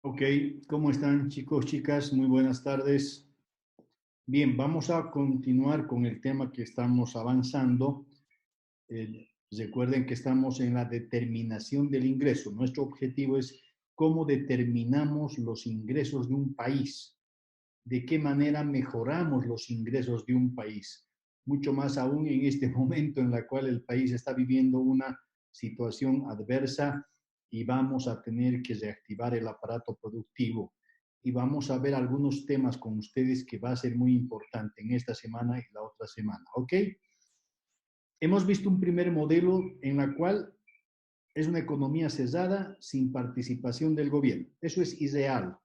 Ok, ¿cómo están chicos, chicas? Muy buenas tardes. Bien, vamos a continuar con el tema que estamos avanzando. Recuerden que estamos en la determinación del ingreso. Nuestro objetivo es cómo determinamos los ingresos de un país, de qué manera mejoramos los ingresos de un país. Mucho más aún en este momento en el cual el país está viviendo una situación adversa y vamos a tener que reactivar el aparato productivo. Y vamos a ver algunos temas con ustedes que va a ser muy importante en esta semana y la otra semana. ¿Ok? Hemos visto un primer modelo en la cual es una economía cerrada sin participación del gobierno. Eso es irreal.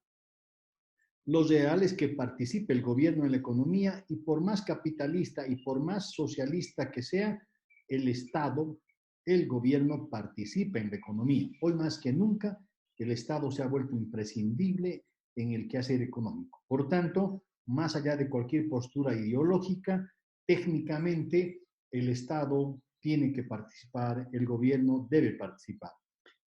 Lo real es que participe el gobierno en la economía y por más capitalista y por más socialista que sea, el Estado, el gobierno participa en la economía. Hoy más que nunca, el Estado se ha vuelto imprescindible en el quehacer económico. Por tanto, más allá de cualquier postura ideológica, técnicamente el Estado tiene que participar, el gobierno debe participar.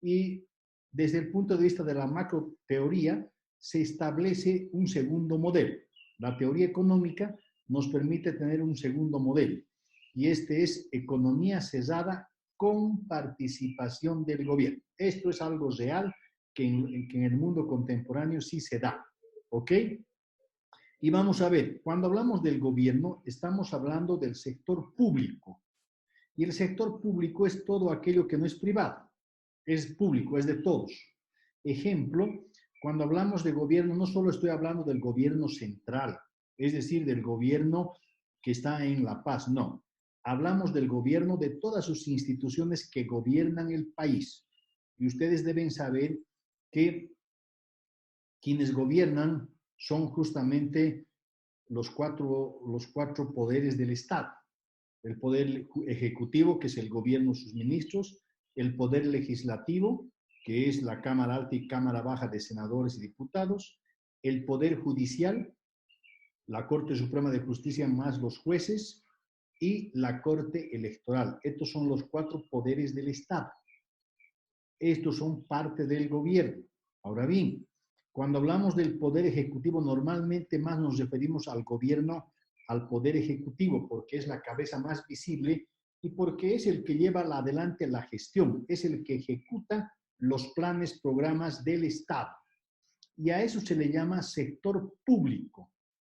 Y desde el punto de vista de la macro teoría, se establece un segundo modelo. La teoría económica nos permite tener un segundo modelo, y este es economía cerrada con participación del gobierno. Esto es algo real que en el mundo contemporáneo sí se da. ¿Ok? Y vamos a ver, cuando hablamos del gobierno, estamos hablando del sector público. Y el sector público es todo aquello que no es privado, es público, es de todos. Ejemplo, cuando hablamos de gobierno, no solo estoy hablando del gobierno central, es decir, del gobierno que está en La Paz, no. Hablamos del gobierno de todas sus instituciones que gobiernan el país. Y ustedes deben saber que quienes gobiernan son justamente los cuatro poderes del Estado. El poder ejecutivo, que es el gobierno, sus ministros, el poder legislativo, que es la Cámara Alta y Cámara Baja de senadores y diputados, el poder judicial, la Corte Suprema de Justicia más los jueces, y la Corte Electoral. Estos son los cuatro poderes del Estado. Estos son parte del gobierno. Ahora bien, cuando hablamos del poder ejecutivo, normalmente más nos referimos al gobierno, al poder ejecutivo, porque es la cabeza más visible y porque es el que lleva adelante la gestión, es el que ejecuta los planes, programas del Estado. Y a eso se le llama sector público,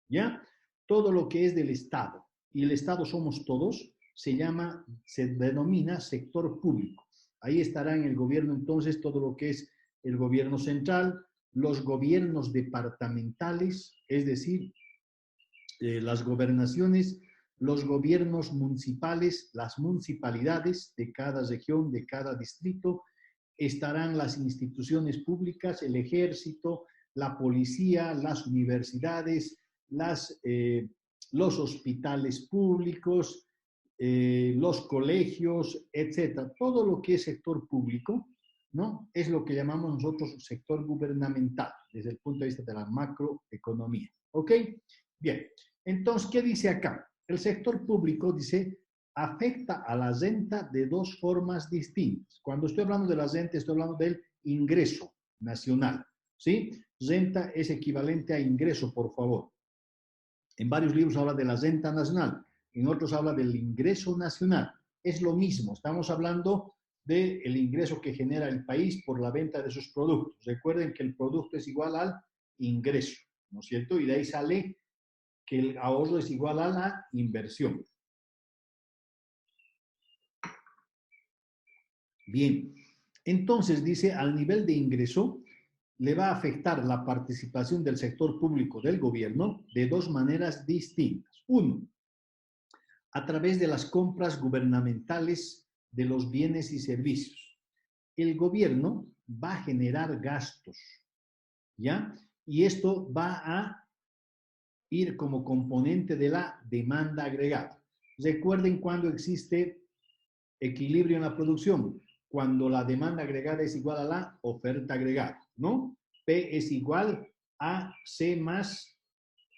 ¿ya? Todo lo que es del Estado, y el Estado somos todos, se denomina sector público. Ahí estará en el gobierno entonces todo lo que es el gobierno central, los gobiernos departamentales, es decir, las gobernaciones, los gobiernos municipales, las municipalidades de cada región, de cada distrito, estarán las instituciones públicas, el ejército, la policía, las universidades, los hospitales públicos, los colegios, etcétera. Todo lo que es sector público, ¿no? Es lo que llamamos nosotros sector gubernamental, desde el punto de vista de la macroeconomía. ¿Ok? Bien. Entonces, ¿qué dice acá? El sector público dice afecta a la renta de dos formas distintas. Cuando estoy hablando de la renta, estoy hablando del ingreso nacional, ¿sí? Renta es equivalente a ingreso, por favor. En varios libros habla de la renta nacional, en otros habla del ingreso nacional. Es lo mismo, estamos hablando del ingreso que genera el país por la venta de sus productos. Recuerden que el producto es igual al ingreso, ¿no es cierto? Y de ahí sale que el ahorro es igual a la inversión. Bien, entonces dice, al nivel de ingreso le va a afectar la participación del sector público del gobierno de dos maneras distintas. Uno, a través de las compras gubernamentales de los bienes y servicios. El gobierno va a generar gastos, ¿ya? Y esto va a ir como componente de la demanda agregada. Recuerden cuando existe equilibrio en la producción, cuando la demanda agregada es igual a la oferta agregada, ¿no? P es igual a C más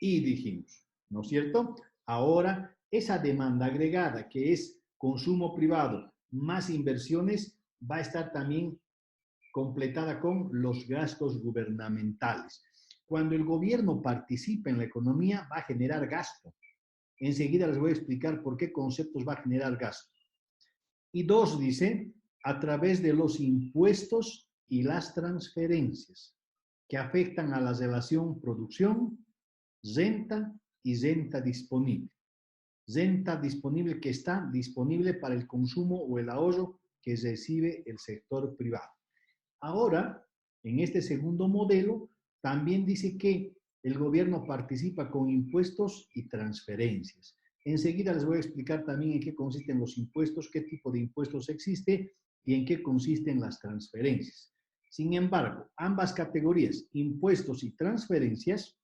I, dijimos, ¿no es cierto? Ahora, esa demanda agregada, que es consumo privado más inversiones, va a estar también completada con los gastos gubernamentales. Cuando el gobierno participa en la economía, va a generar gasto. Enseguida les voy a explicar por qué conceptos va a generar gasto. Y dos, dice, a través de los impuestos y las transferencias que afectan a la relación producción, renta y renta disponible. Renta disponible que está disponible para el consumo o el ahorro que recibe el sector privado. Ahora, en este segundo modelo, también dice que el gobierno participa con impuestos y transferencias. Enseguida les voy a explicar también en qué consisten los impuestos, qué tipo de impuestos existe y en qué consisten las transferencias. Sin embargo, ambas categorías, impuestos y transferencias,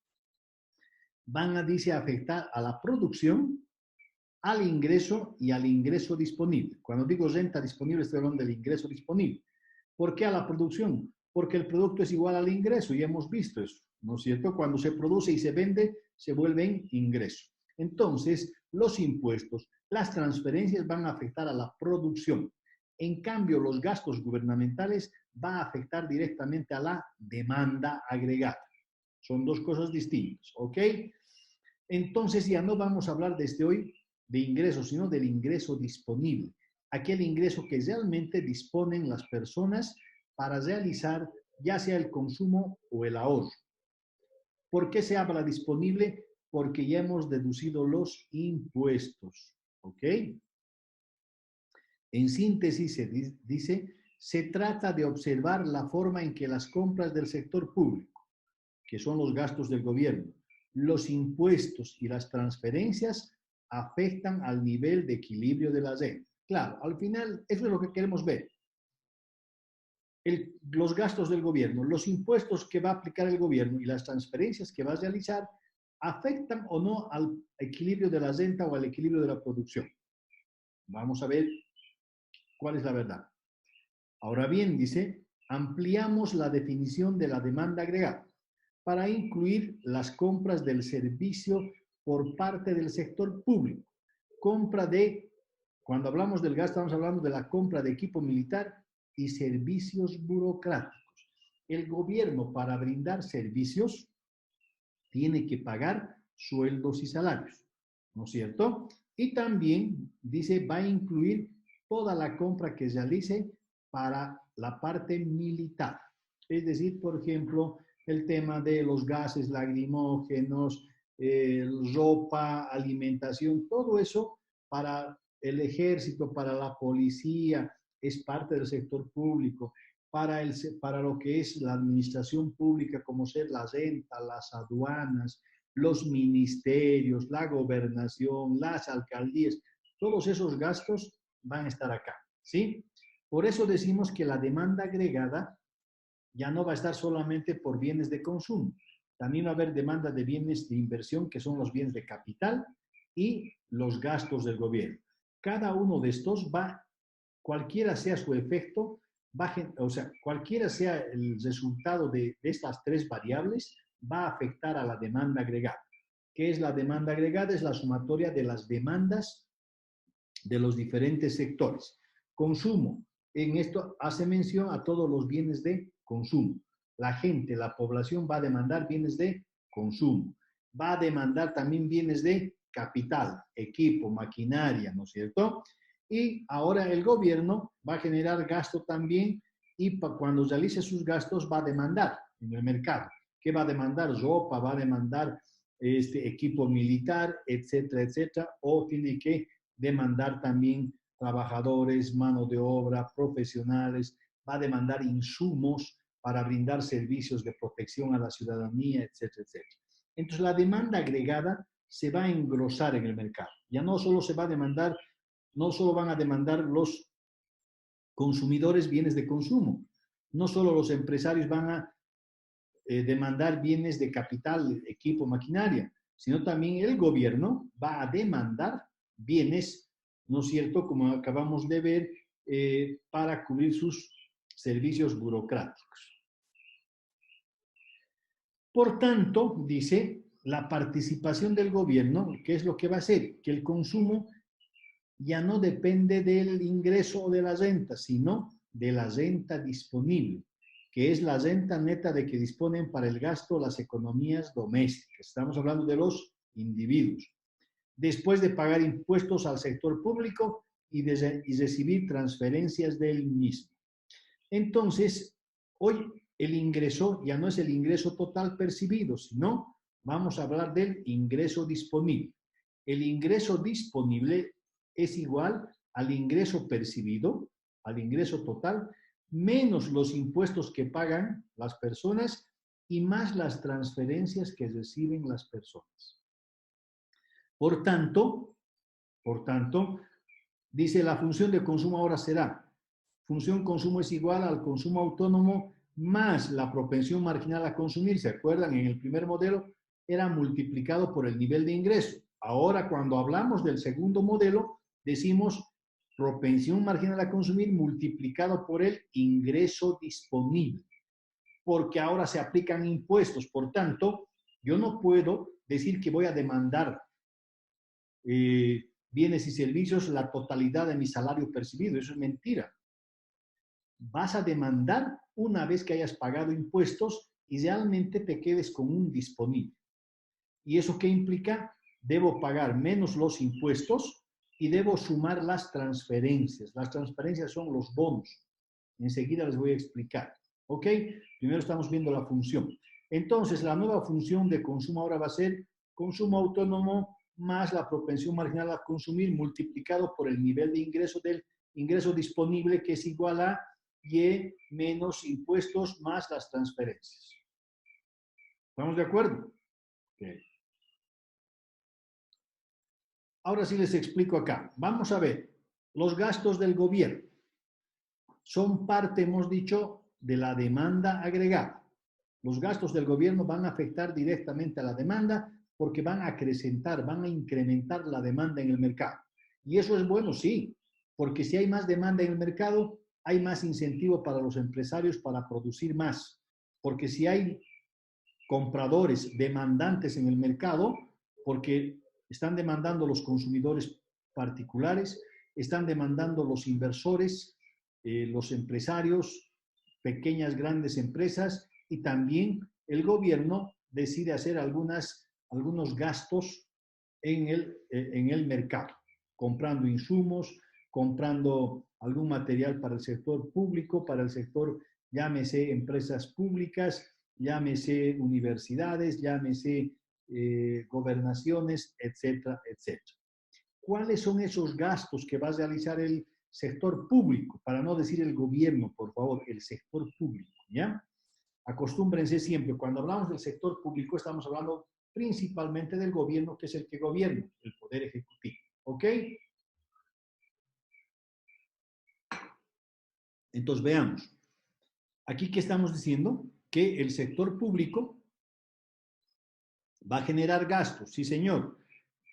van a, dice, afectar a la producción, al ingreso y al ingreso disponible. Cuando digo renta disponible, estoy hablando del ingreso disponible. ¿Por qué a la producción? Porque el producto es igual al ingreso, y hemos visto eso, ¿no es cierto? Cuando se produce y se vende, se vuelven ingresos. Entonces, los impuestos, las transferencias van a afectar a la producción. En cambio, los gastos gubernamentales van a afectar directamente a la demanda agregada. Son dos cosas distintas, ¿ok? Entonces, ya no vamos a hablar desde hoy de ingresos, sino del ingreso disponible. Aquel ingreso que realmente disponen las personas para realizar ya sea el consumo o el ahorro. ¿Por qué se habla disponible? Porque ya hemos deducido los impuestos, ¿ok? En síntesis se dice, se trata de observar la forma en que las compras del sector público, que son los gastos del gobierno, los impuestos y las transferencias afectan al nivel de equilibrio de la renta. Claro, al final, eso es lo que queremos ver. Los gastos del gobierno, los impuestos que va a aplicar el gobierno y las transferencias que va a realizar, ¿afectan o no al equilibrio de la renta o al equilibrio de la producción? Vamos a ver cuál es la verdad. Ahora bien, dice, ampliamos la definición de la demanda agregada para incluir las compras del servicio por parte del sector público. Compra de, cuando hablamos del gasto, estamos hablando de la compra de equipo militar y servicios burocráticos. El gobierno, para brindar servicios, tiene que pagar sueldos y salarios, ¿no es cierto? Y también, dice, va a incluir toda la compra que realice para la parte militar. Es decir, por ejemplo, el tema de los gases lacrimógenos, ropa, alimentación, todo eso para el ejército, para la policía, es parte del sector público, para lo que es la administración pública, como ser la renta, las aduanas, los ministerios, la gobernación, las alcaldías, todos esos gastos van a estar acá, ¿sí? Por eso decimos que la demanda agregada ya no va a estar solamente por bienes de consumo, también va a haber demanda de bienes de inversión, que son los bienes de capital y los gastos del gobierno. Cada uno de estos va, cualquiera sea su efecto, o sea, cualquiera sea el resultado de estas tres variables, va a afectar a la demanda agregada. ¿Qué es la demanda agregada? Es la sumatoria de las demandas de los diferentes sectores. Consumo. En esto hace mención a todos los bienes de consumo. La gente, la población va a demandar bienes de consumo. Va a demandar también bienes de capital, equipo, maquinaria, ¿no es cierto? Y ahora el gobierno va a generar gasto también y cuando realice sus gastos va a demandar en el mercado. ¿Qué va a demandar? Ropa, va a demandar equipo militar, etcétera, etcétera, o tiene que demandar también trabajadores, mano de obra, profesionales, va a demandar insumos para brindar servicios de protección a la ciudadanía, etcétera, etcétera. Entonces, la demanda agregada se va a engrosar en el mercado. Ya no solo se va a demandar, no solo van a demandar los consumidores bienes de consumo, no solo los empresarios van a demandar bienes de capital, equipo, maquinaria, sino también el gobierno va a demandar bienes, ¿no es cierto?, como acabamos de ver, para cubrir sus servicios burocráticos. Por tanto, dice, la participación del gobierno, ¿qué es lo que va a hacer? Que el consumo ya no depende del ingreso o de la renta, sino de la renta disponible. que es la renta neta de que disponen para el gasto las economías domésticas. Estamos hablando de los individuos. Después de pagar impuestos al sector público y recibir transferencias del mismo. Entonces, hoy el ingreso ya no es el ingreso total percibido, sino vamos a hablar del ingreso disponible. El ingreso disponible es igual al ingreso percibido, al ingreso total, menos los impuestos que pagan las personas y más las transferencias que reciben las personas. Por tanto, dice la función de consumo ahora será, función consumo es igual al consumo autónomo más la propensión marginal a consumir. ¿Se acuerdan? En el primer modelo era multiplicado por el nivel de ingreso. Ahora, cuando hablamos del segundo modelo, decimos propensión marginal a consumir multiplicado por el ingreso disponible, porque ahora se aplican impuestos. Por tanto, yo no puedo decir que voy a demandar bienes y servicios la totalidad de mi salario percibido. Eso es mentira. Vas a demandar una vez que hayas pagado impuestos y realmente te quedes con un disponible. ¿Y eso qué implica? Debo pagar menos los impuestos y debo sumar las transferencias. Las transferencias son los bonos. Enseguida les voy a explicar. ¿Ok? Primero estamos viendo la función. Entonces, la nueva función de consumo ahora va a ser consumo autónomo más la propensión marginal a consumir multiplicado por el nivel de ingreso del ingreso disponible, que es igual a Y menos impuestos más las transferencias. ¿Estamos de acuerdo? Okay. Ahora sí les explico acá. Vamos a ver. Los gastos del gobierno son parte, hemos dicho, de la demanda agregada. Los gastos del gobierno van a afectar directamente a la demanda porque van a acrecentar, van a incrementar la demanda en el mercado. Y eso es bueno, sí, porque si hay más demanda en el mercado, hay más incentivo para los empresarios para producir más. Porque si hay compradores demandantes en el mercado, porque están demandando los consumidores particulares, están demandando los inversores, los empresarios, pequeñas, grandes empresas, y también el gobierno decide hacer algunos gastos en el mercado, comprando insumos, comprando algún material para el sector público, para el sector, llámese empresas públicas, llámese universidades, llámese gobernaciones, etcétera, etcétera. ¿Cuáles son esos gastos que va a realizar el sector público? Para no decir el gobierno, por favor, el sector público, ¿ya? Acostúmbrense siempre, cuando hablamos del sector público, estamos hablando principalmente del gobierno, que es el que gobierna, el poder ejecutivo, ¿ok? Entonces, veamos. Aquí, ¿qué estamos diciendo? Que el sector público va a generar gastos, sí señor.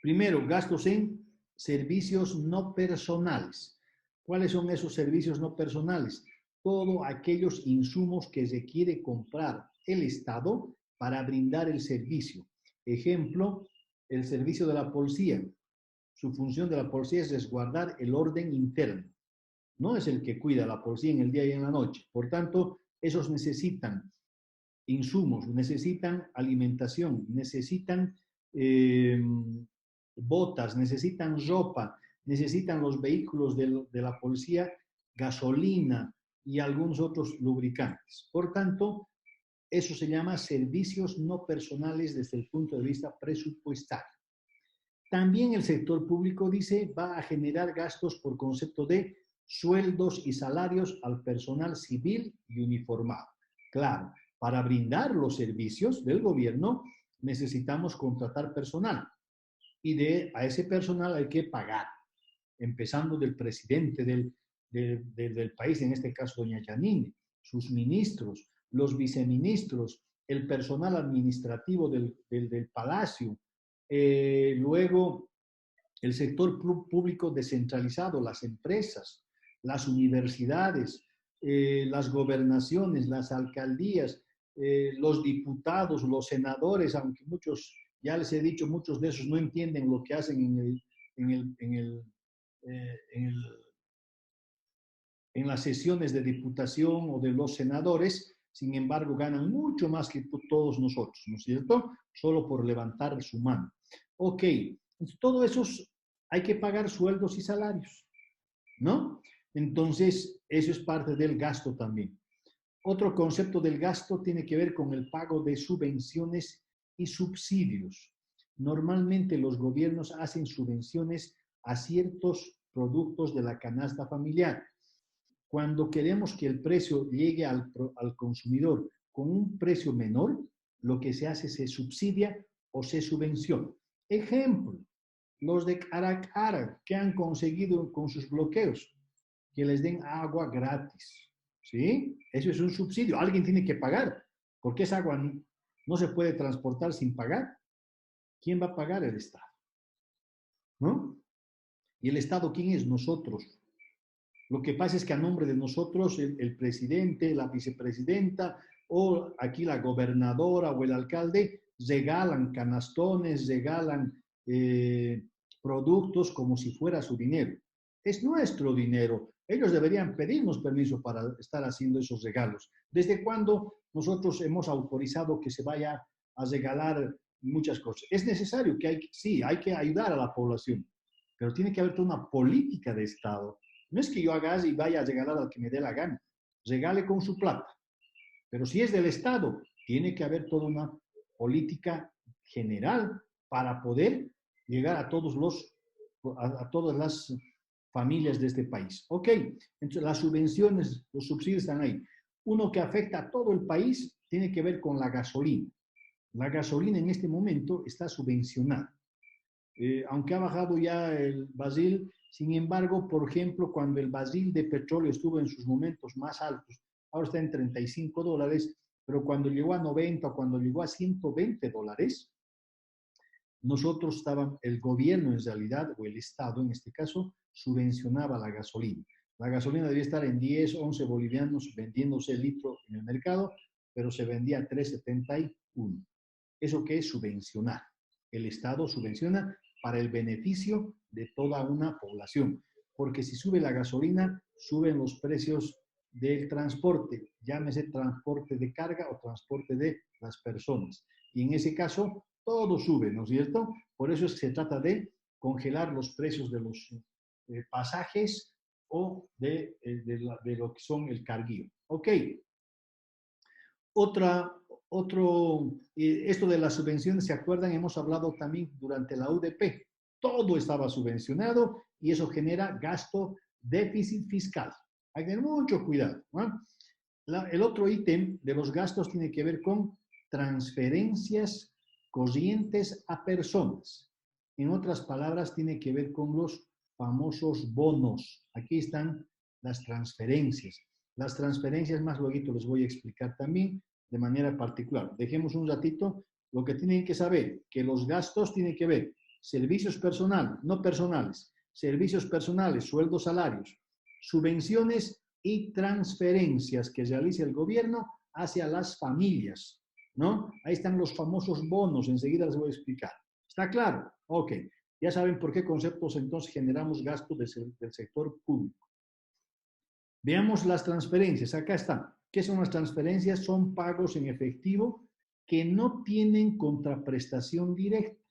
Primero, gastos en servicios no personales. ¿Cuáles son esos servicios no personales? Todos aquellos insumos que requiere comprar el Estado para brindar el servicio. Ejemplo, el servicio de la policía. Su función de la policía es resguardar el orden interno. No es el que cuida a la policía en el día y en la noche. Por tanto, esos necesitan insumos, necesitan alimentación, necesitan botas, necesitan ropa, necesitan los vehículos de la policía, gasolina y algunos otros lubricantes. Por tanto, eso se llama servicios no personales desde el punto de vista presupuestario. También el sector público dice va a generar gastos por concepto de sueldos y salarios al personal civil y uniformado. Claro, para brindar los servicios del gobierno necesitamos contratar personal y a ese personal hay que pagar, empezando del presidente del país, en este caso doña Yanine, sus ministros, los viceministros, el personal administrativo del palacio, luego el sector público descentralizado, las empresas, las universidades, las gobernaciones, las alcaldías, los diputados, los senadores, aunque muchos, ya les he dicho, muchos de esos no entienden lo que hacen en las sesiones de diputación o de los senadores, sin embargo ganan mucho más que todos nosotros, ¿no es cierto? Solo por levantar su mano. Ok, todo eso hay que pagar sueldos y salarios, ¿no? Entonces, eso es parte del gasto también. Otro concepto del gasto tiene que ver con el pago de subvenciones y subsidios. Normalmente los gobiernos hacen subvenciones a ciertos productos de la canasta familiar. Cuando queremos que el precio llegue al consumidor con un precio menor, lo que se hace se subsidia o se subvenciona. Ejemplo, los de Caracara que han conseguido con sus bloqueos que les den agua gratis. ¿Sí? Eso es un subsidio. Alguien tiene que pagar, porque esa agua no se puede transportar sin pagar. ¿Quién va a pagar? El Estado, ¿no? ¿Y el Estado quién es? Nosotros. Lo que pasa es que a nombre de nosotros, el presidente, la vicepresidenta o aquí la gobernadora o el alcalde regalan canastones, regalan productos como si fuera su dinero. Es nuestro dinero. Ellos deberían pedirnos permiso para estar haciendo esos regalos. ¿Desde cuándo nosotros hemos autorizado que se vaya a regalar muchas cosas? Es necesario que sí, hay que ayudar a la población, pero tiene que haber toda una política de Estado. No es que yo haga y vaya a regalar al que me dé la gana. Regale con su plata. Pero si es del Estado, tiene que haber toda una política general para poder llegar a todas las familias de este país. Ok, entonces las subvenciones, los subsidios están ahí. Uno que afecta a todo el país tiene que ver con la gasolina. La gasolina en este momento está subvencionada. Aunque ha bajado ya el barril, sin embargo, por ejemplo, cuando el barril de petróleo estuvo en sus momentos más altos, ahora está en $35, pero cuando llegó a 90 o cuando llegó a $120, el gobierno en realidad, o el Estado en este caso, subvencionaba la gasolina. La gasolina debía estar en 10, 11 bolivianos vendiéndose el litro en el mercado, pero se vendía a 3,71. ¿Eso qué es subvencionar? El Estado subvenciona para el beneficio de toda una población. Porque si sube la gasolina, suben los precios del transporte, llámese transporte de carga o transporte de las personas. Y en ese caso, todo sube, ¿no es cierto? Por eso es que se trata de congelar los precios de los pasajes o de lo que son el carguío. Ok. Esto de las subvenciones, ¿se acuerdan? Hemos hablado también durante la UDP. Todo estaba subvencionado y eso genera gasto, déficit fiscal. Hay que tener mucho cuidado, ¿no? El otro ítem de los gastos tiene que ver con transferencias corrientes a personas. En otras palabras, tiene que ver con los famosos bonos. Aquí están las transferencias. Las transferencias más luego les voy a explicar también de manera particular. Dejemos un ratito lo que tienen que saber, que los gastos tienen que ver servicios personales, no personales, servicios personales, sueldos, salarios, subvenciones y transferencias que realiza el gobierno hacia las familias, ¿no? Ahí están los famosos bonos, enseguida les voy a explicar. ¿Está claro? Ok. Ya saben por qué conceptos entonces generamos gastos del sector público. Veamos las transferencias. Acá están. ¿Qué son las transferencias? Son pagos en efectivo que no tienen contraprestación directa.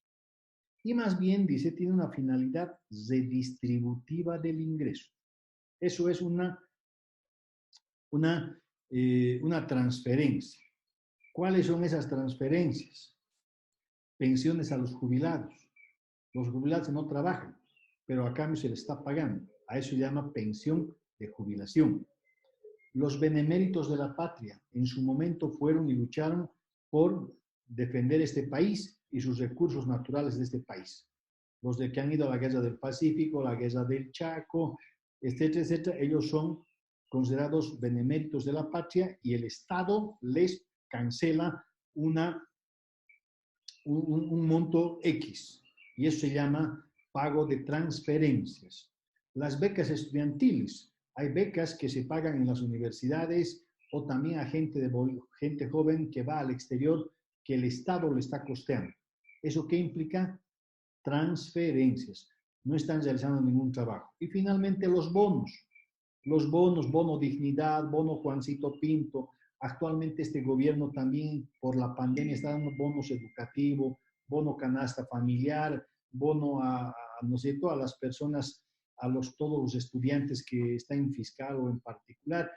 Y más bien, dice, tiene una finalidad redistributiva del ingreso. Eso es una transferencia. ¿Cuáles son esas transferencias? Pensiones a los jubilados. Los jubilados no trabajan, pero a cambio se les está pagando. A eso se llama pensión de jubilación. Los beneméritos de la patria en su momento fueron y lucharon por defender este país y sus recursos naturales de este país. Los de que han ido a la guerra del Pacífico, la guerra del Chaco, etcétera, etcétera, ellos son considerados beneméritos de la patria y el Estado les cancela un monto X. Y eso se llama pago de transferencias. Las becas estudiantiles. Hay becas que se pagan en las universidades o también a gente joven que va al exterior que el Estado le está costeando. ¿Eso qué implica? Transferencias. No están realizando ningún trabajo. Y finalmente los bonos. Los bonos, bono dignidad, bono Juancito Pinto, Actualmente este gobierno también por la pandemia está dando bonos educativos, bono canasta familiar, bono ¿no es cierto?, a las personas, todos los estudiantes que están en fiscal o en particular.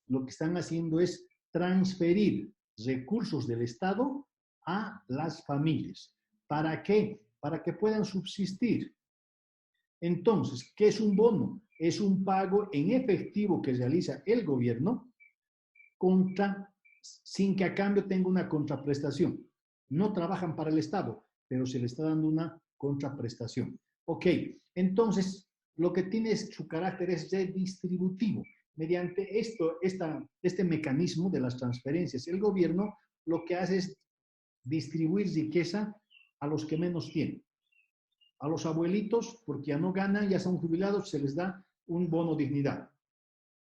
Lo que están haciendo es transferir recursos del Estado a las familias. ¿Para qué? Para que puedan subsistir. Entonces, ¿qué es un bono? Es un pago en efectivo que realiza el gobierno sin que a cambio tenga una contraprestación. No trabajan para el Estado, pero se le está dando una contraprestación. Ok, entonces lo que tiene su carácter es redistributivo. Mediante este mecanismo de las transferencias, el gobierno lo que hace es distribuir riqueza a los que menos tienen. A los abuelitos, porque ya no ganan, ya son jubilados, se les da un bono dignidad.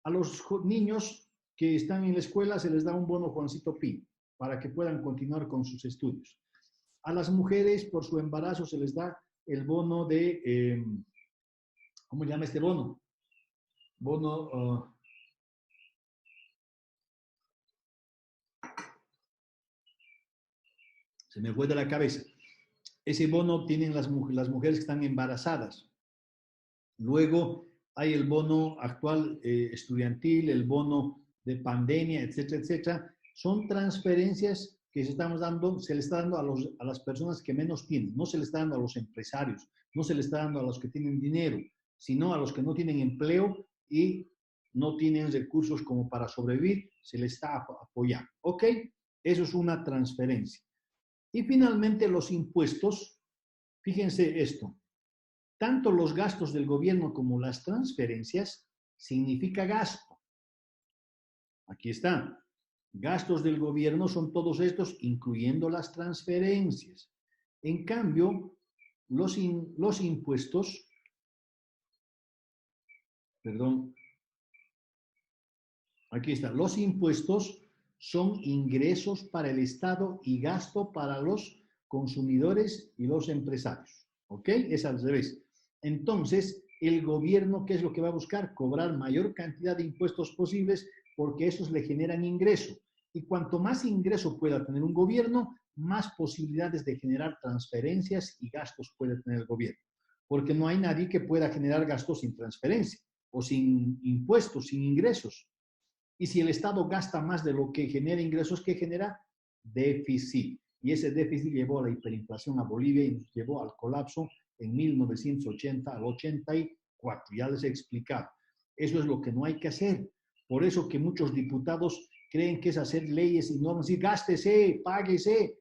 A los niños que están en la escuela se les da un bono Juancito Pi, para que puedan continuar con sus estudios. A las mujeres, por su embarazo, se les da el bono de, ¿cómo se llama este bono? Bono, se me fue de la cabeza. Ese bono tienen las mujeres que están embarazadas. Luego hay el bono actual estudiantil, el bono de pandemia, etcétera, etcétera. Son transferencias que se le está dando a las personas que menos tienen. No se le está dando a los empresarios, no se le está dando a los que tienen dinero, sino a los que no tienen empleo y no tienen recursos como para sobrevivir, se les está apoyando. ¿Ok? Eso es una transferencia. Y finalmente los impuestos, fíjense esto, tanto los gastos del gobierno como las transferencias significa gasto. Aquí está. Gastos del gobierno son todos estos, incluyendo las transferencias. En cambio, los impuestos, perdón, aquí está, los impuestos son ingresos para el Estado y gasto para los consumidores y los empresarios. ¿Ok? Es al revés. Entonces, el gobierno, ¿qué es lo que va a buscar? Cobrar mayor cantidad de impuestos posibles porque esos le generan ingreso. Y cuanto más ingreso pueda tener un gobierno, más posibilidades de generar transferencias y gastos puede tener el gobierno. Porque no hay nadie que pueda generar gastos sin transferencia o sin impuestos, sin ingresos. Y si el Estado gasta más de lo que genera ingresos, ¿qué genera? Déficit. Y ese déficit llevó a la hiperinflación a Bolivia y nos llevó al colapso en 1980 al 84. Ya les he explicado. Eso es lo que no hay que hacer. Por eso que muchos diputados creen que es hacer leyes y normas y gástese, páguese.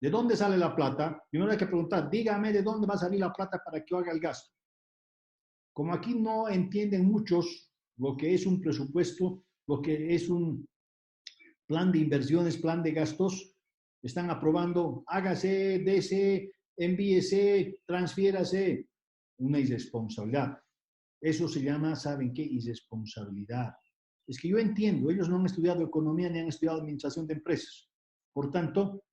¿De dónde sale la plata? Primero hay que preguntar, dígame de dónde va a salir la plata para que yo haga el gasto. Como aquí no entienden muchos lo que es un presupuesto, lo que es un plan de inversiones, plan de gastos, están aprobando, hágase, dese, envíese, transfiérase. Una irresponsabilidad. Eso se llama, ¿saben qué? Irresponsabilidad. Es que yo entiendo, ellos no han estudiado economía ni han estudiado administración de empresas. Por tanto,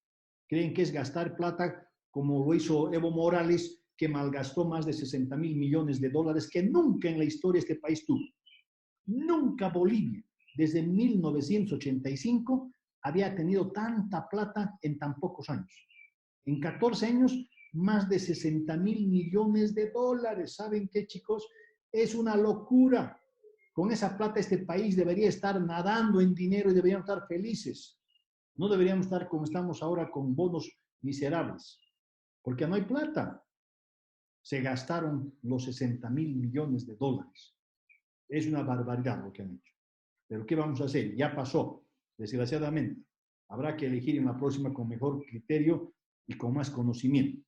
creen que es gastar plata como lo hizo Evo Morales, que malgastó más de 60.000 millones de dólares que nunca en la historia este país tuvo. Nunca Bolivia, desde 1985, había tenido tanta plata en tan pocos años. En 14 años, más de 60.000 millones de dólares. ¿Saben qué, chicos? Es una locura. Con esa plata este país debería estar nadando en dinero y deberíamos estar felices. No deberíamos estar como estamos ahora con bonos miserables, porque no hay plata. Se gastaron los 60.000 millones de dólares. Es una barbaridad lo que han hecho. Pero ¿qué vamos a hacer? Ya pasó, desgraciadamente. Habrá que elegir en la próxima con mejor criterio y con más conocimiento.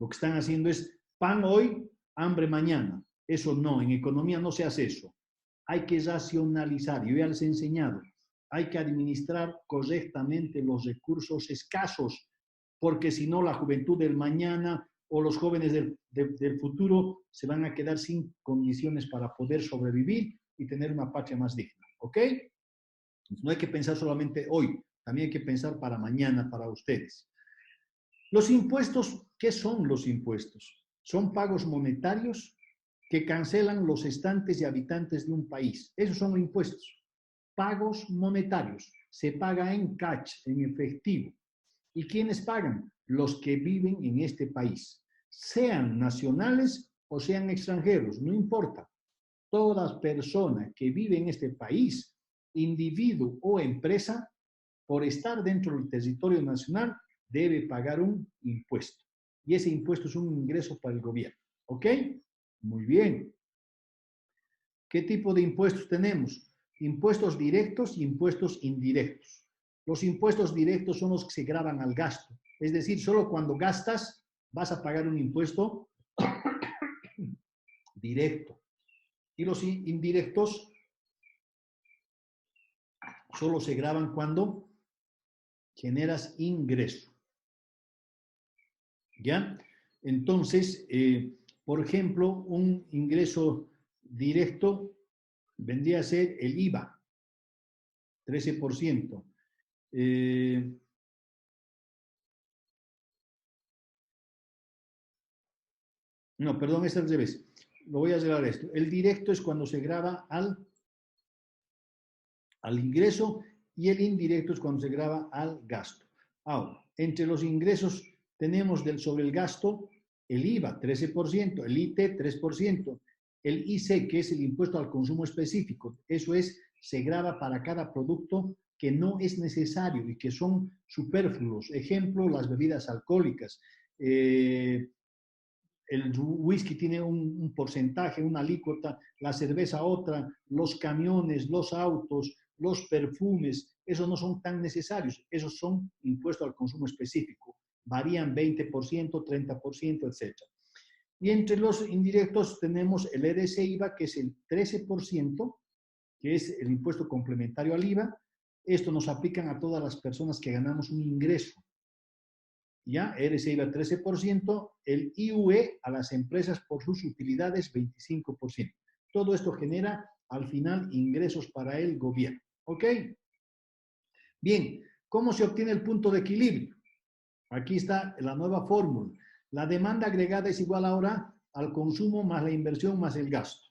Lo que están haciendo es pan hoy, hambre mañana. Eso no, en economía no se hace eso. Hay que racionalizar, yo ya les he enseñado. Hay que administrar correctamente los recursos escasos, porque si no la juventud del mañana o los jóvenes del futuro se van a quedar sin condiciones para poder sobrevivir y tener una patria más digna. ¿Ok? No hay que pensar solamente hoy, también hay que pensar para mañana, para ustedes. Los impuestos, ¿qué son los impuestos? Son pagos monetarios que cancelan los estantes y habitantes de un país. Esos son impuestos. Pagos monetarios. se paga en cash, en efectivo. ¿Y quiénes pagan? Los que viven en este país, sean nacionales o sean extranjeros, no importa. Toda persona que vive en este país, individuo o empresa, por estar dentro del territorio nacional, debe pagar un impuesto. Y ese impuesto es un ingreso para el gobierno. ¿Ok? Muy bien. ¿Qué tipo de impuestos tenemos? Impuestos directos y impuestos indirectos. Los impuestos directos son los que se gravan al gasto. Es decir, solo cuando gastas vas a pagar un impuesto directo. Y los indirectos solo se graban cuando generas ingreso. ¿Ya? Entonces, por ejemplo, un ingreso directo vendría a ser el IVA, 13%. No, perdón, es al revés. Lo voy a llevar a esto. El directo es cuando se graba al ingreso y el indirecto es cuando se graba al gasto. Ahora, entre los ingresos tenemos sobre el gasto el IVA, 13%, el IT, 3%, el IC, que es el impuesto al consumo específico, eso es, se grava para cada producto que no es necesario y que son superfluos. Ejemplo, las bebidas alcohólicas. El whisky tiene un porcentaje, una alícuota, la cerveza otra, los camiones, los autos, los perfumes, esos no son tan necesarios, esos son impuestos al consumo específico, varían 20%, 30%, etc. Y entre los indirectos tenemos el EDC-IVA, que es el 13%, que es el impuesto complementario al IVA. Esto nos aplican a todas las personas que ganamos un ingreso. ¿Ya? EDC-IVA 13%, el IUE a las empresas por sus utilidades 25%. Todo esto genera al final ingresos para el gobierno. ¿Ok? Bien, ¿cómo se obtiene el punto de equilibrio? Aquí está la nueva fórmula. La demanda agregada es igual ahora al consumo más la inversión más el gasto.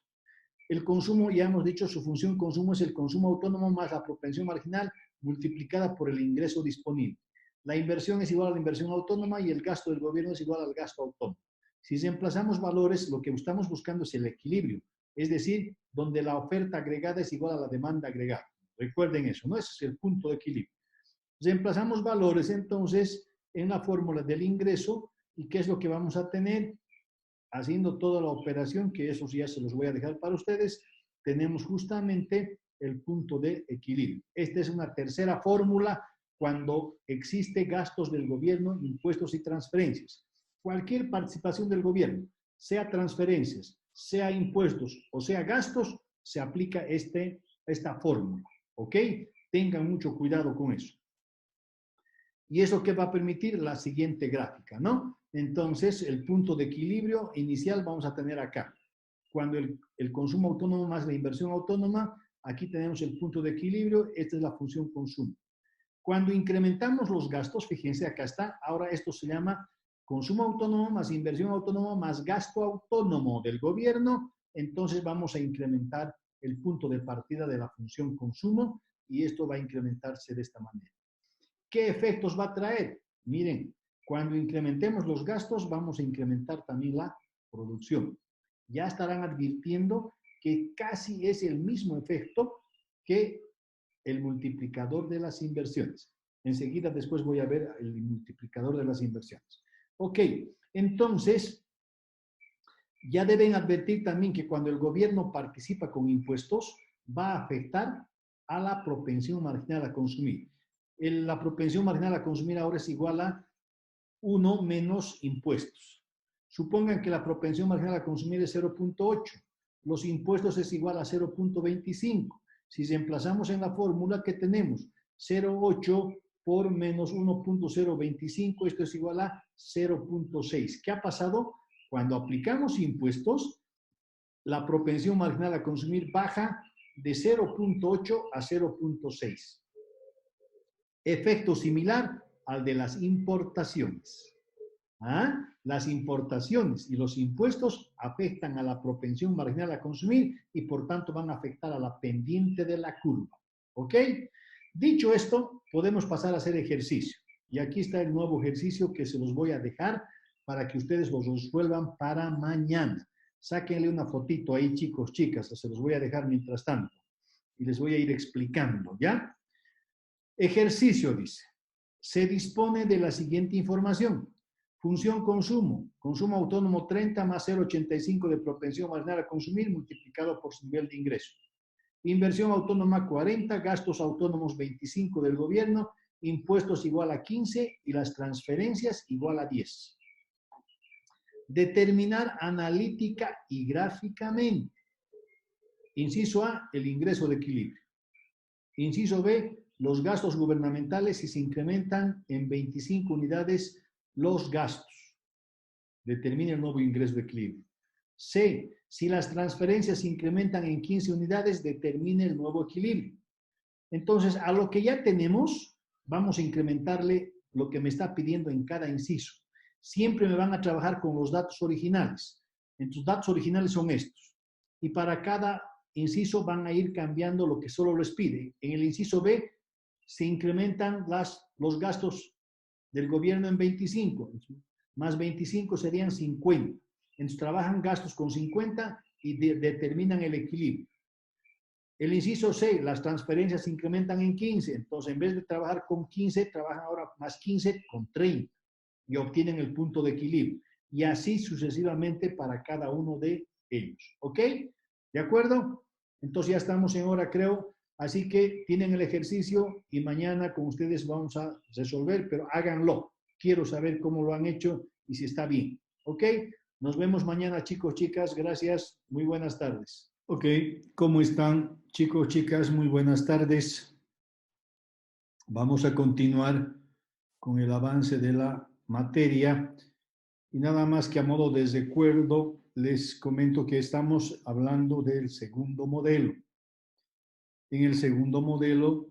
El consumo, ya hemos dicho, su función consumo es el consumo autónomo más la propensión marginal multiplicada por el ingreso disponible. La inversión es igual a la inversión autónoma y el gasto del gobierno es igual al gasto autónomo. Si reemplazamos valores, lo que estamos buscando es el equilibrio, es decir, donde la oferta agregada es igual a la demanda agregada. Recuerden eso, ¿no? Ese es el punto de equilibrio. Reemplazamos valores, entonces, en la fórmula del ingreso, ¿y qué es lo que vamos a tener? Haciendo toda la operación, que eso ya se los voy a dejar para ustedes, tenemos justamente el punto de equilibrio. Esta es una tercera fórmula cuando existe gastos del gobierno, impuestos y transferencias. Cualquier participación del gobierno, sea transferencias, sea impuestos o sea gastos, se aplica esta fórmula. ¿Ok? Tengan mucho cuidado con eso. ¿Y eso qué va a permitir? La siguiente gráfica, ¿no? Entonces, el punto de equilibrio inicial vamos a tener acá. Cuando el consumo autónomo más la inversión autónoma, aquí tenemos el punto de equilibrio, esta es la función consumo. Cuando incrementamos los gastos, fíjense, acá está, ahora esto se llama consumo autónomo más inversión autónoma más gasto autónomo del gobierno, entonces vamos a incrementar el punto de partida de la función consumo y esto va a incrementarse de esta manera. ¿Qué efectos va a traer? Miren, cuando incrementemos los gastos, vamos a incrementar también la producción. Ya estarán advirtiendo que casi es el mismo efecto que el multiplicador de las inversiones. Enseguida después voy a ver el multiplicador de las inversiones. Ok, entonces, ya deben advertir también que cuando el gobierno participa con impuestos, va a afectar a la propensión marginal a consumir. La propensión marginal a consumir ahora es igual a 1 menos impuestos. Supongan que la propensión marginal a consumir es 0.8. Los impuestos es igual a 0.25. Si reemplazamos en la fórmula que tenemos 0.8 por menos 1.025, esto es igual a 0.6. ¿Qué ha pasado? Cuando aplicamos impuestos, la propensión marginal a consumir baja de 0.8 a 0.6. Efecto similar al de las importaciones. ¿Ah? Las importaciones y los impuestos afectan a la propensión marginal a consumir y por tanto van a afectar a la pendiente de la curva. ¿Ok? Dicho esto, podemos pasar a hacer ejercicio. Y aquí está el nuevo ejercicio que se los voy a dejar para que ustedes los resuelvan para mañana. Sáquenle una fotito ahí, chicos, chicas, se los voy a dejar mientras tanto. Y les voy a ir explicando, ¿ya? Ejercicio, dice. Se dispone de la siguiente información. Función consumo. Consumo autónomo 30 más 0,85 de propensión marginal a consumir multiplicado por su nivel de ingreso. Inversión autónoma 40, gastos autónomos 25 del gobierno, impuestos igual a 15 y las transferencias igual a 10. Determinar analítica y gráficamente. Inciso A, el ingreso de equilibrio. Inciso B, los gastos gubernamentales si se incrementan en 25 unidades los gastos. Determina el nuevo ingreso de equilibrio. C, si las transferencias se incrementan en 15 unidades, determine el nuevo equilibrio. Entonces, a lo que ya tenemos, vamos a incrementarle lo que me está pidiendo en cada inciso. Siempre me van a trabajar con los datos originales. Entonces, datos originales son estos. Y para cada inciso van a ir cambiando lo que solo les pide. En el inciso B se incrementan los gastos del gobierno en 25, más 25 serían 50. Entonces trabajan gastos con 50 y determinan el equilibrio. El inciso C, las transferencias se incrementan en 15, entonces en vez de trabajar con 15, trabajan ahora más 15 con 30 y obtienen el punto de equilibrio. Y así sucesivamente para cada uno de ellos. ¿Ok? ¿De acuerdo? Entonces ya estamos en hora, creo. Así que tienen el ejercicio y mañana con ustedes vamos a resolver, pero háganlo. Quiero saber cómo lo han hecho y si está bien. ¿Ok? Nos vemos mañana, chicos, chicas. Gracias. Muy buenas tardes. Ok, ¿cómo están, chicos, chicas? Muy buenas tardes. Vamos a continuar con el avance de la materia. Y nada más que a modo de recuerdo, les comento que estamos hablando del segundo modelo. En el segundo modelo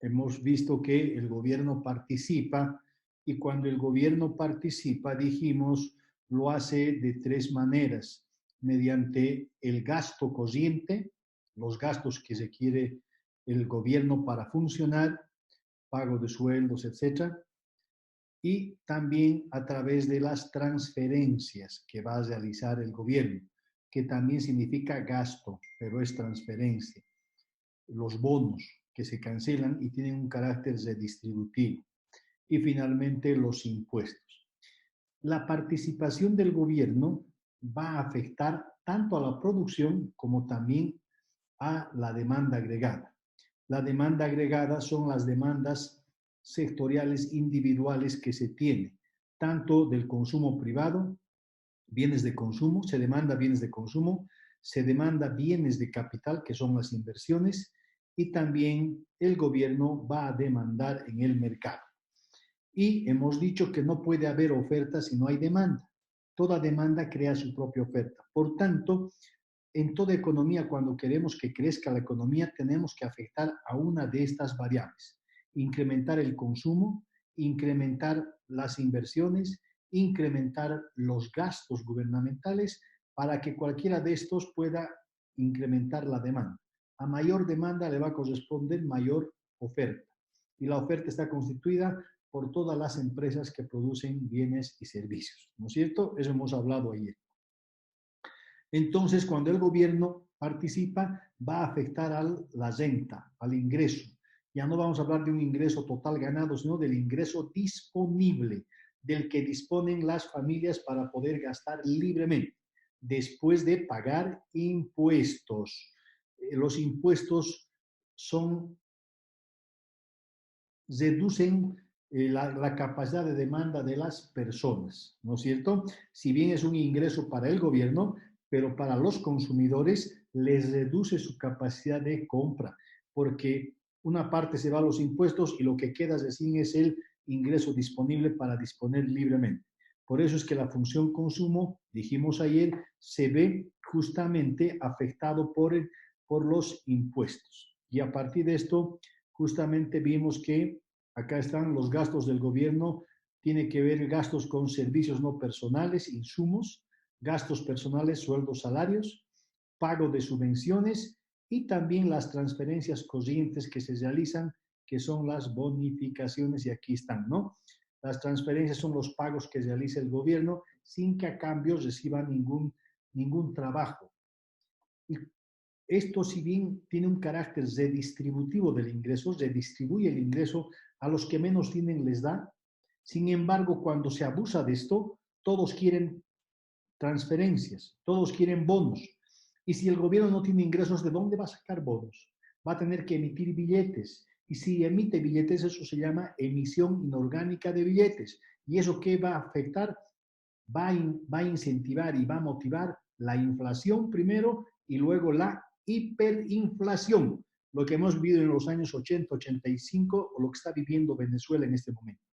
hemos visto que el gobierno participa y cuando el gobierno participa, dijimos, lo hace de tres maneras. Mediante el gasto corriente, los gastos que requiere el gobierno para funcionar, pago de sueldos, etc. Y también a través de las transferencias que va a realizar el gobierno, que también significa gasto, pero es transferencia. Los bonos que se cancelan y tienen un carácter redistributivo. Y finalmente los impuestos. La participación del gobierno va a afectar tanto a la producción como también a la demanda agregada. La demanda agregada son las demandas sectoriales individuales que se tienen, tanto del consumo privado, bienes de consumo, se demanda bienes de consumo, se demanda bienes de capital, que son las inversiones, y también el gobierno va a demandar en el mercado. Y hemos dicho que no puede haber oferta si no hay demanda. Toda demanda crea su propia oferta. Por tanto, en toda economía, cuando queremos que crezca la economía, tenemos que afectar a una de estas variables. Incrementar el consumo, incrementar las inversiones, incrementar los gastos gubernamentales para que cualquiera de estos pueda incrementar la demanda. A mayor demanda le va a corresponder mayor oferta. Y la oferta está constituida por todas las empresas que producen bienes y servicios. ¿No es cierto? Eso hemos hablado ayer. Entonces, cuando el gobierno participa, va a afectar a la renta, al ingreso. Ya no vamos a hablar de un ingreso total ganado, sino del ingreso disponible, del que disponen las familias para poder gastar libremente, después de pagar impuestos. Los impuestos reducen la capacidad de demanda de las personas, ¿no es cierto? Si bien es un ingreso para el gobierno, pero para los consumidores les reduce su capacidad de compra, porque una parte se va a los impuestos y lo que queda recién es el ingreso disponible para disponer libremente. Por eso es que la función consumo, dijimos ayer, se ve justamente afectado por los impuestos. Y a partir de esto, justamente vimos que acá están los gastos del gobierno, tiene que ver gastos con servicios no personales, insumos, gastos personales, sueldos, salarios, pago de subvenciones y también las transferencias corrientes que se realizan, que son las bonificaciones, y aquí están, ¿no? Las transferencias son los pagos que realiza el gobierno sin que a cambio reciba ningún trabajo. Y esto, si bien tiene un carácter redistributivo del ingreso, redistribuye el ingreso a los que menos tienen, les da. Sin embargo, cuando se abusa de esto, todos quieren transferencias, todos quieren bonos. Y si el gobierno no tiene ingresos, ¿de dónde va a sacar bonos? Va a tener que emitir billetes. Y si emite billetes, eso se llama emisión inorgánica de billetes. ¿Y eso qué va a afectar? Va a incentivar y va a motivar la inflación primero y luego la hiperinflación, lo que hemos vivido en los años 80, 85 o lo que está viviendo Venezuela en este momento.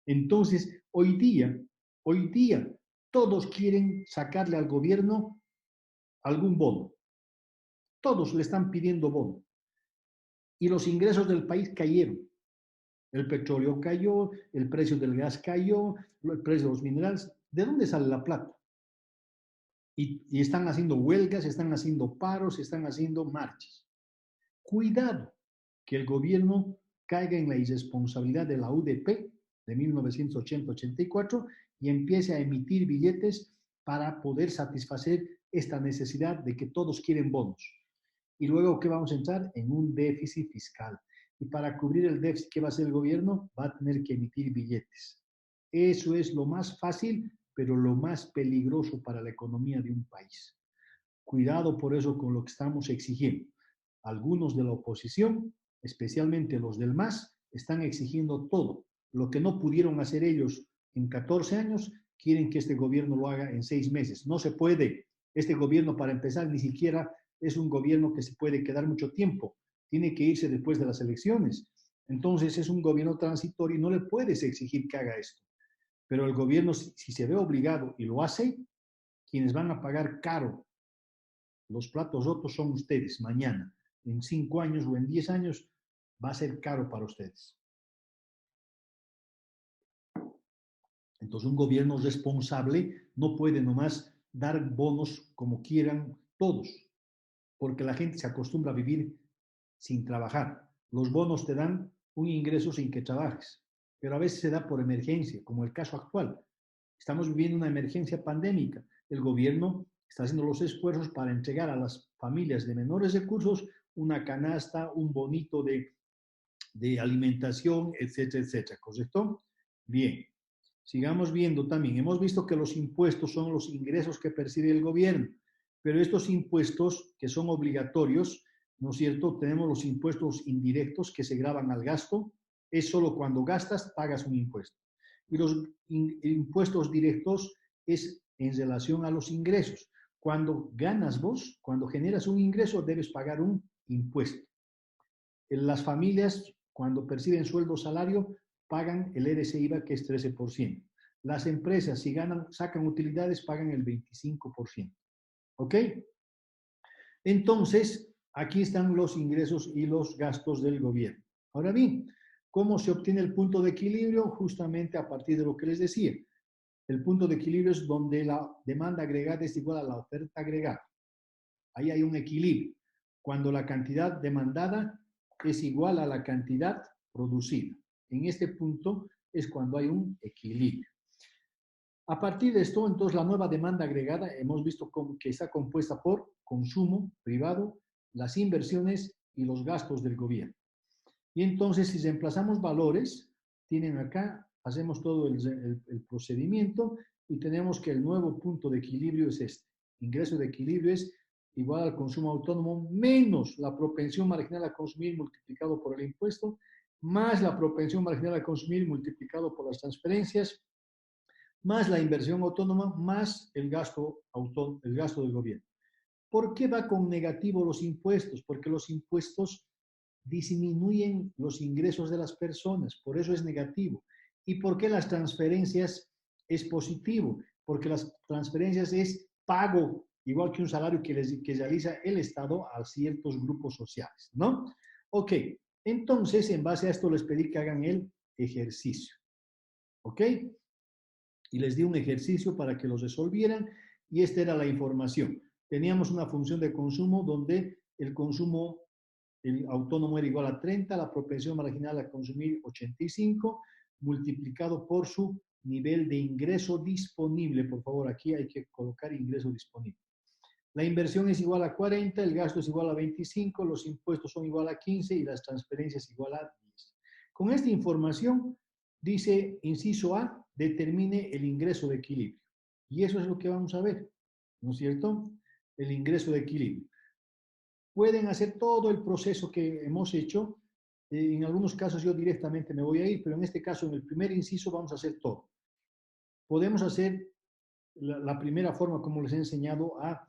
Entonces, hoy día, todos quieren sacarle al gobierno algún bono. Todos le están pidiendo bono. Y los ingresos del país cayeron. El petróleo cayó, el precio del gas cayó, el precio de los minerales. ¿De dónde sale la plata? Y están haciendo huelgas, están haciendo paros, están haciendo marchas. Cuidado que el gobierno caiga en la irresponsabilidad de la UDP de 1980-84 y empiece a emitir billetes para poder satisfacer esta necesidad de que todos quieren bonos. Y luego, ¿qué vamos a entrar? En un déficit fiscal. Y para cubrir el déficit, ¿qué va a hacer el gobierno? Va a tener que emitir billetes. Eso es lo más fácil, pero lo más peligroso para la economía de un país. Cuidado por eso con lo que estamos exigiendo. Algunos de la oposición, especialmente los del MAS, están exigiendo todo. Lo que no pudieron hacer ellos en 14 años, quieren que este gobierno lo haga en 6 meses. No se puede. Este gobierno, para empezar, ni siquiera es un gobierno que se puede quedar mucho tiempo. Tiene que irse después de las elecciones. Entonces es un gobierno transitorio y no le puedes exigir que haga esto. Pero el gobierno, si se ve obligado y lo hace, quienes van a pagar caro los platos rotos son ustedes mañana. En 5 años o en 10 años va a ser caro para ustedes. Entonces, un gobierno responsable no puede nomás dar bonos como quieran todos, porque la gente se acostumbra a vivir sin trabajar. Los bonos te dan un ingreso sin que trabajes, pero a veces se da por emergencia, como el caso actual. Estamos viviendo una emergencia pandémica. El gobierno está haciendo los esfuerzos para entregar a las familias de menores recursos una canasta, un bonito de alimentación, etcétera, etcétera. ¿Correcto? Bien. Sigamos viendo también. Hemos visto que los impuestos son los ingresos que percibe el gobierno, pero estos impuestos que son obligatorios, ¿no es cierto? Tenemos los impuestos indirectos que se graban al gasto. Es solo cuando gastas, pagas un impuesto. Y los impuestos directos es en relación a los ingresos. Cuando ganas vos, cuando generas un ingreso, debes pagar un impuesto. Las familias, cuando perciben sueldo o salario, pagan el RC-IVA, que es 13%. Las empresas, si sacan utilidades, pagan el 25%. ¿Ok? Entonces, aquí están los ingresos y los gastos del gobierno. Ahora bien, ¿cómo se obtiene el punto de equilibrio? Justamente a partir de lo que les decía. El punto de equilibrio es donde la demanda agregada es igual a la oferta agregada. Ahí hay un equilibrio. Cuando la cantidad demandada es igual a la cantidad producida. En este punto es cuando hay un equilibrio. A partir de esto, entonces, la nueva demanda agregada hemos visto que está compuesta por consumo privado, las inversiones y los gastos del gobierno. Y entonces, si reemplazamos valores, tienen acá, hacemos todo el procedimiento y tenemos que el nuevo punto de equilibrio es este. Ingreso de equilibrio es igual al consumo autónomo menos la propensión marginal a consumir multiplicado por el impuesto, más la propensión marginal a consumir multiplicado por las transferencias, más la inversión autónoma, más el gasto del gobierno. ¿Por qué va con negativo los impuestos? Porque los impuestos disminuyen los ingresos de las personas, por eso es negativo. ¿Y por qué las transferencias es positivo? Porque las transferencias es pago, igual que un salario que realiza el Estado a ciertos grupos sociales, ¿no? Ok, entonces en base a esto les pedí que hagan el ejercicio, ¿ok? Y les di un ejercicio para que los resolvieran y esta era la información. Teníamos una función de consumo donde el consumo el autónomo era igual a 30, la propensión marginal a consumir 85, multiplicado por su nivel de ingreso disponible. Por favor, aquí hay que colocar ingreso disponible. La inversión es igual a 40, el gasto es igual a 25, los impuestos son igual a 15 y las transferencias igual a 10. Con esta información, dice inciso A, determine el ingreso de equilibrio. Y eso es lo que vamos a ver, ¿no es cierto? El ingreso de equilibrio. Pueden hacer todo el proceso que hemos hecho. En algunos casos yo directamente me voy a ir, pero en este caso, en el primer inciso, vamos a hacer todo. Podemos hacer la primera forma, como les he enseñado, a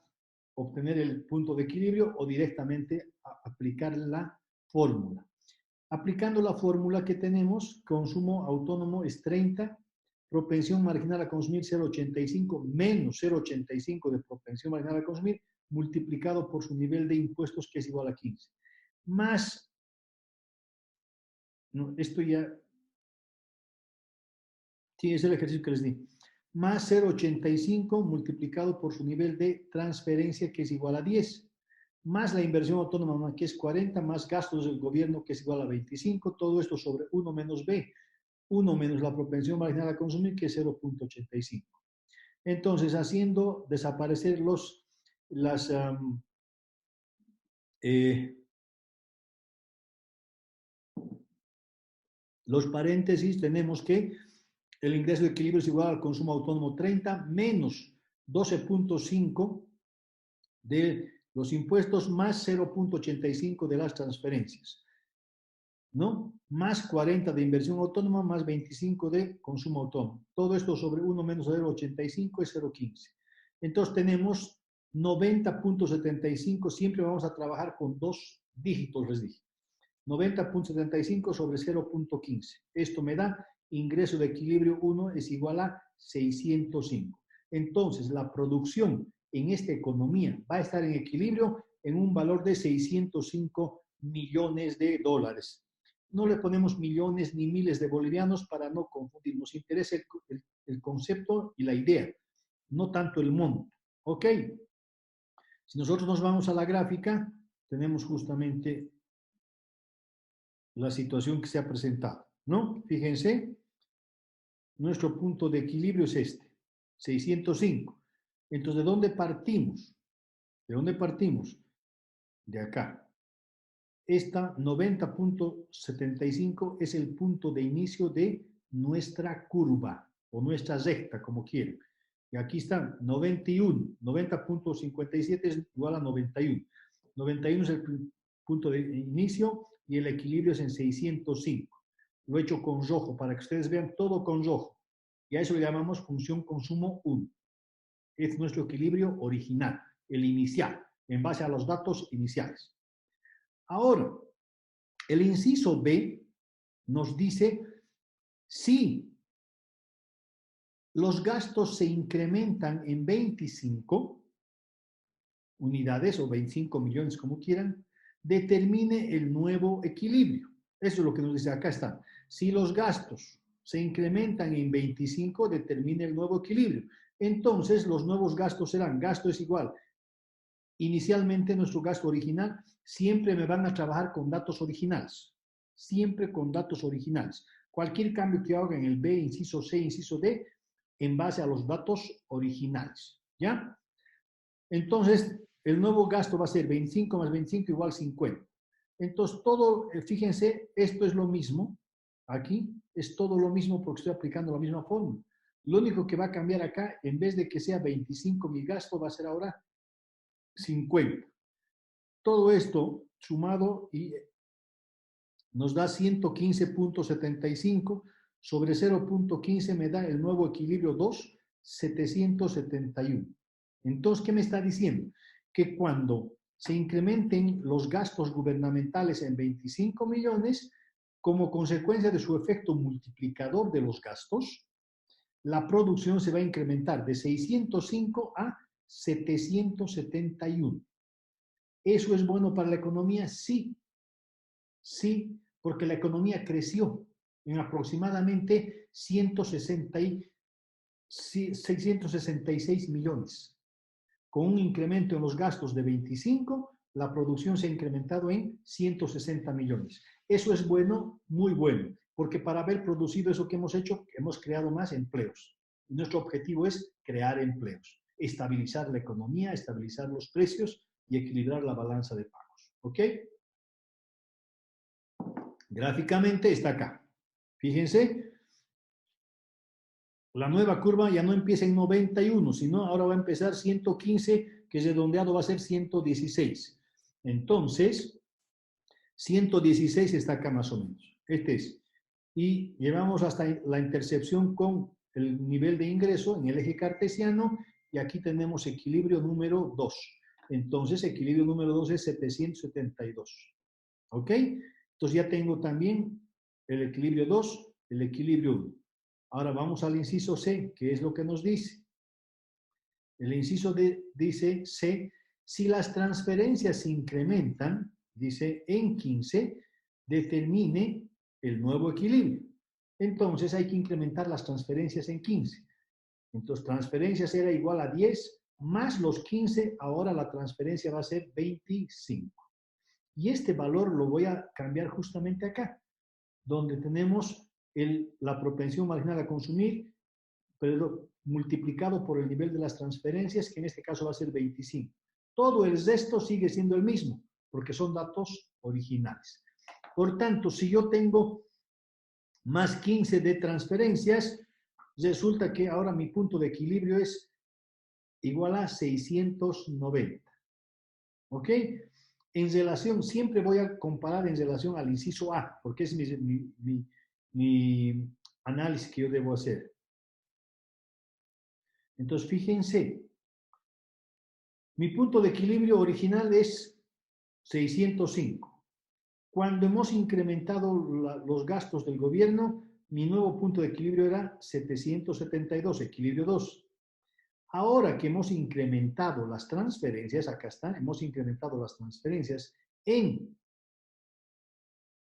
obtener el punto de equilibrio o directamente a aplicar la fórmula. Aplicando la fórmula que tenemos, consumo autónomo es 30, propensión marginal a consumir 0,85 menos 0,85 de propensión marginal a consumir, multiplicado por su nivel de impuestos, que es igual a 15. Más, no, esto ya, sí, es el ejercicio que les di, más 0,85 multiplicado por su nivel de transferencia, que es igual a 10, más la inversión autónoma, que es 40, más gastos del gobierno, que es igual a 25, todo esto sobre 1 menos B, 1 menos la propensión marginal a consumir, que es 0,85. Entonces, haciendo desaparecer los paréntesis, tenemos que el ingreso de equilibrio es igual al consumo autónomo 30 menos 12,5 de los impuestos más 0,85 de las transferencias, ¿no? Más 40 de inversión autónoma, más 25 de consumo autónomo. Todo esto sobre 1 menos 0,85 es 0,15. Entonces tenemos 90,75, siempre vamos a trabajar con dos dígitos, les dije. 90,75 sobre 0,15. Esto me da ingreso de equilibrio 1 es igual a 605. Entonces, la producción en esta economía va a estar en equilibrio en un valor de 605 millones de dólares. No le ponemos millones ni miles de bolivianos para no confundir. Nos interesa el concepto y la idea, no tanto el monto. ¿Ok? Si nosotros nos vamos a la gráfica, tenemos justamente la situación que se ha presentado, ¿no? Fíjense, nuestro punto de equilibrio es este, 605. Entonces, ¿de dónde partimos? ¿De dónde partimos? De acá. Esta 90,75 es el punto de inicio de nuestra curva o nuestra recta, como quieran. Y aquí está 91, 90,57 es igual a 91. 91 es el punto de inicio y el equilibrio es en 605. Lo he hecho con rojo para que ustedes vean todo con rojo. Y a eso le llamamos función consumo 1. Es nuestro equilibrio original, el inicial, en base a los datos iniciales. Ahora, el inciso B nos dice si los gastos se incrementan en 25 unidades o 25 millones, como quieran, determine el nuevo equilibrio. Eso es lo que nos dice, acá está. Si los gastos se incrementan en 25, determine el nuevo equilibrio. Entonces, los nuevos gastos serán, gasto es igual. Inicialmente, nuestro gasto original, siempre me van a trabajar con datos originales. Siempre con datos originales. Cualquier cambio que haga en el B, inciso C, inciso D, en base a los datos originales. ¿Ya? Entonces, el nuevo gasto va a ser 25 más 25 igual 50. Entonces, todo, fíjense, esto es lo mismo. Aquí es todo lo mismo porque estoy aplicando la misma fórmula. Lo único que va a cambiar acá, en vez de que sea 25 mi gasto, va a ser ahora 50. Todo esto sumado y nos da 115,75 sobre 0,15 me da el nuevo equilibrio 2, 771. Entonces, ¿qué me está diciendo? Que cuando se incrementen los gastos gubernamentales en 25 millones, como consecuencia de su efecto multiplicador de los gastos, la producción se va a incrementar de 605 a 771. ¿Eso es bueno para la economía? Sí. Sí, porque la economía creció en aproximadamente 666 millones, con un incremento en los gastos de 25 la producción se ha incrementado en 160 millones. Eso es bueno, muy bueno, porque para haber producido eso que hemos hecho, hemos creado más empleos. Nuestro objetivo es crear empleos, estabilizar la economía, estabilizar los precios y equilibrar la balanza de pagos. ¿Ok? Gráficamente está acá. Fíjense, la nueva curva ya no empieza en 91, sino ahora va a empezar 115, que redondeado va a ser 116. Entonces, 116 está acá más o menos. Este es. Y llevamos hasta la intercepción con el nivel de ingreso en el eje cartesiano y aquí tenemos equilibrio número 2. Entonces, equilibrio número 2 es 772. ¿Ok? Entonces ya tengo también el equilibrio 2, el equilibrio 1. Ahora vamos al inciso C, que es lo que nos dice. El inciso D dice C, si las transferencias se incrementan, dice en 15, determine el nuevo equilibrio. Entonces hay que incrementar las transferencias en 15. Entonces transferencias era igual a 10 más los 15, ahora la transferencia va a ser 25. Y este valor lo voy a cambiar justamente acá, donde tenemos la propensión marginal a consumir, pero multiplicado por el nivel de las transferencias, que en este caso va a ser 25. Todo el resto sigue siendo el mismo, porque son datos originales. Por tanto, si yo tengo más 15 de transferencias, resulta que ahora mi punto de equilibrio es igual a 690. ¿Ok? En relación, siempre voy a comparar en relación al inciso A, porque es mi análisis que yo debo hacer. Entonces, fíjense, mi punto de equilibrio original es 605. Cuando hemos incrementado los gastos del gobierno, mi nuevo punto de equilibrio era 772, equilibrio 2. Ahora que hemos incrementado las transferencias, acá están, hemos incrementado las transferencias en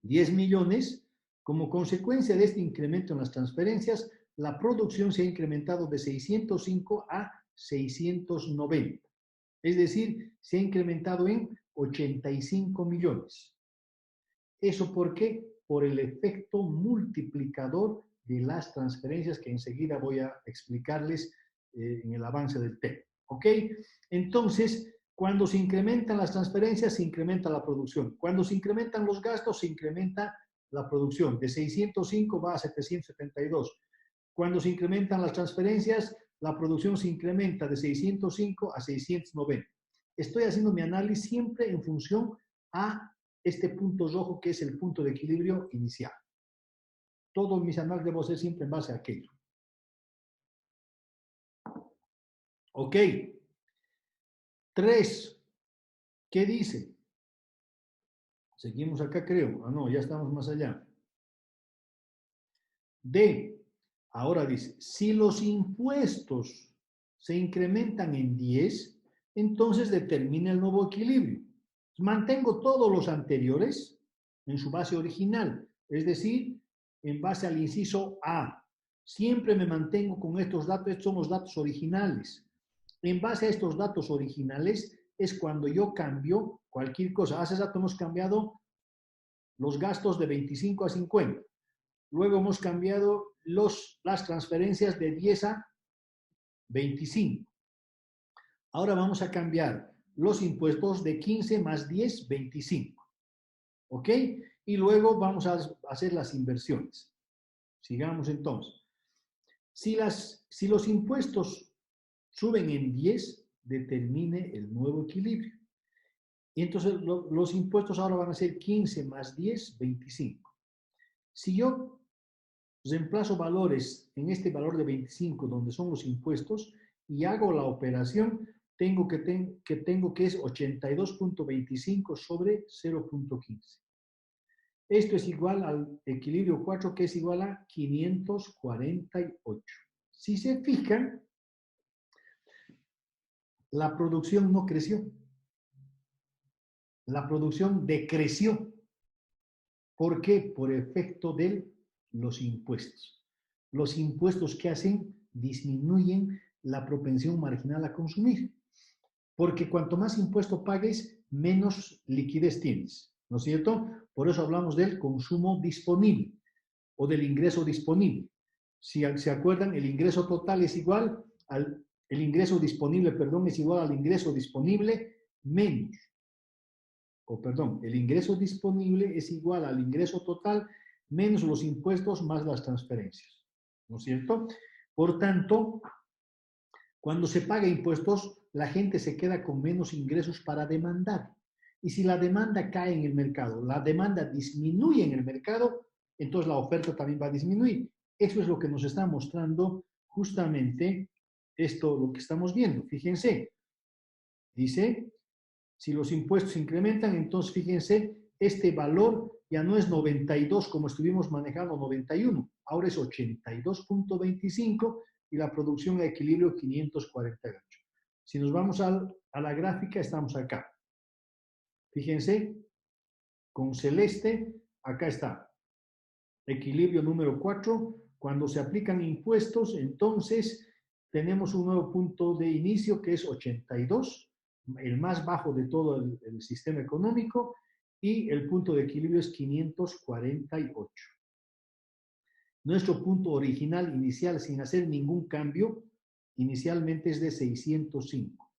10 millones, como consecuencia de este incremento en las transferencias, la producción se ha incrementado de 605 a 690. Es decir, se ha incrementado en 85 millones. ¿Eso por qué? Por el efecto multiplicador de las transferencias que enseguida voy a explicarles en el avance del tema. ¿Ok? Entonces, cuando se incrementan las transferencias, se incrementa la producción. Cuando se incrementan los gastos, se incrementa la producción. De 605 va a 772. Cuando se incrementan las transferencias, la producción se incrementa de 605 a 690. Estoy haciendo mi análisis siempre en función a este punto rojo que es el punto de equilibrio inicial. Todos mis análisis debo hacer siempre en base a aquello. Ok. 3. ¿Qué dice? Seguimos acá, creo. Ah, no, ya estamos más allá. D. Ahora dice, si los impuestos se incrementan en 10, entonces determina el nuevo equilibrio. Mantengo todos los anteriores en su base original, es decir, en base al inciso A. Siempre me mantengo con estos datos, estos son los datos originales. En base a estos datos originales es cuando yo cambio cualquier cosa. Hace rato hemos cambiado los gastos de 25 a 50. Luego hemos cambiado las transferencias de 10 a 25. Ahora vamos a cambiar los impuestos de 15 más 10, 25. ¿Ok? Y luego vamos a hacer las inversiones. Sigamos entonces. Si los impuestos suben en 10, determine el nuevo equilibrio. Y entonces los impuestos ahora van a ser 15 más 10, 25. Si yo reemplazo valores en este valor de 25, donde son los impuestos, y hago la operación, tengo que es 82.25 sobre 0.15. Esto es igual al equilibrio 4, que es igual a 548. Si se fijan, la producción no creció. La producción decreció. ¿Por qué? Por efecto de los impuestos. Los impuestos que hacen disminuyen la propensión marginal a consumir. Porque cuanto más impuesto pagues, menos liquidez tienes, ¿no es cierto? Por eso hablamos del consumo disponible o del ingreso disponible. Si se acuerdan, el ingreso total es igual al, el ingreso disponible, perdón, es igual al ingreso disponible menos, el ingreso disponible es igual al ingreso total menos los impuestos más las transferencias, ¿no es cierto? Por tanto, cuando se paga impuestos, la gente se queda con menos ingresos para demandar. Y si la demanda cae en el mercado, la demanda disminuye en el mercado, entonces la oferta también va a disminuir. Eso es lo que nos está mostrando justamente esto, lo que estamos viendo. Fíjense, dice, si los impuestos se incrementan, entonces fíjense, este valor ya no es 92 como estuvimos manejando, 91, ahora es 82.25 y la producción de equilibrio 548. Si nos vamos a la gráfica, estamos acá. Fíjense, con celeste, acá está. Equilibrio número 4. Cuando se aplican impuestos, entonces tenemos un nuevo punto de inicio que es 82, el más bajo de todo el sistema económico, y el punto de equilibrio es 548. Nuestro punto original inicial, sin hacer ningún cambio, inicialmente es de 605.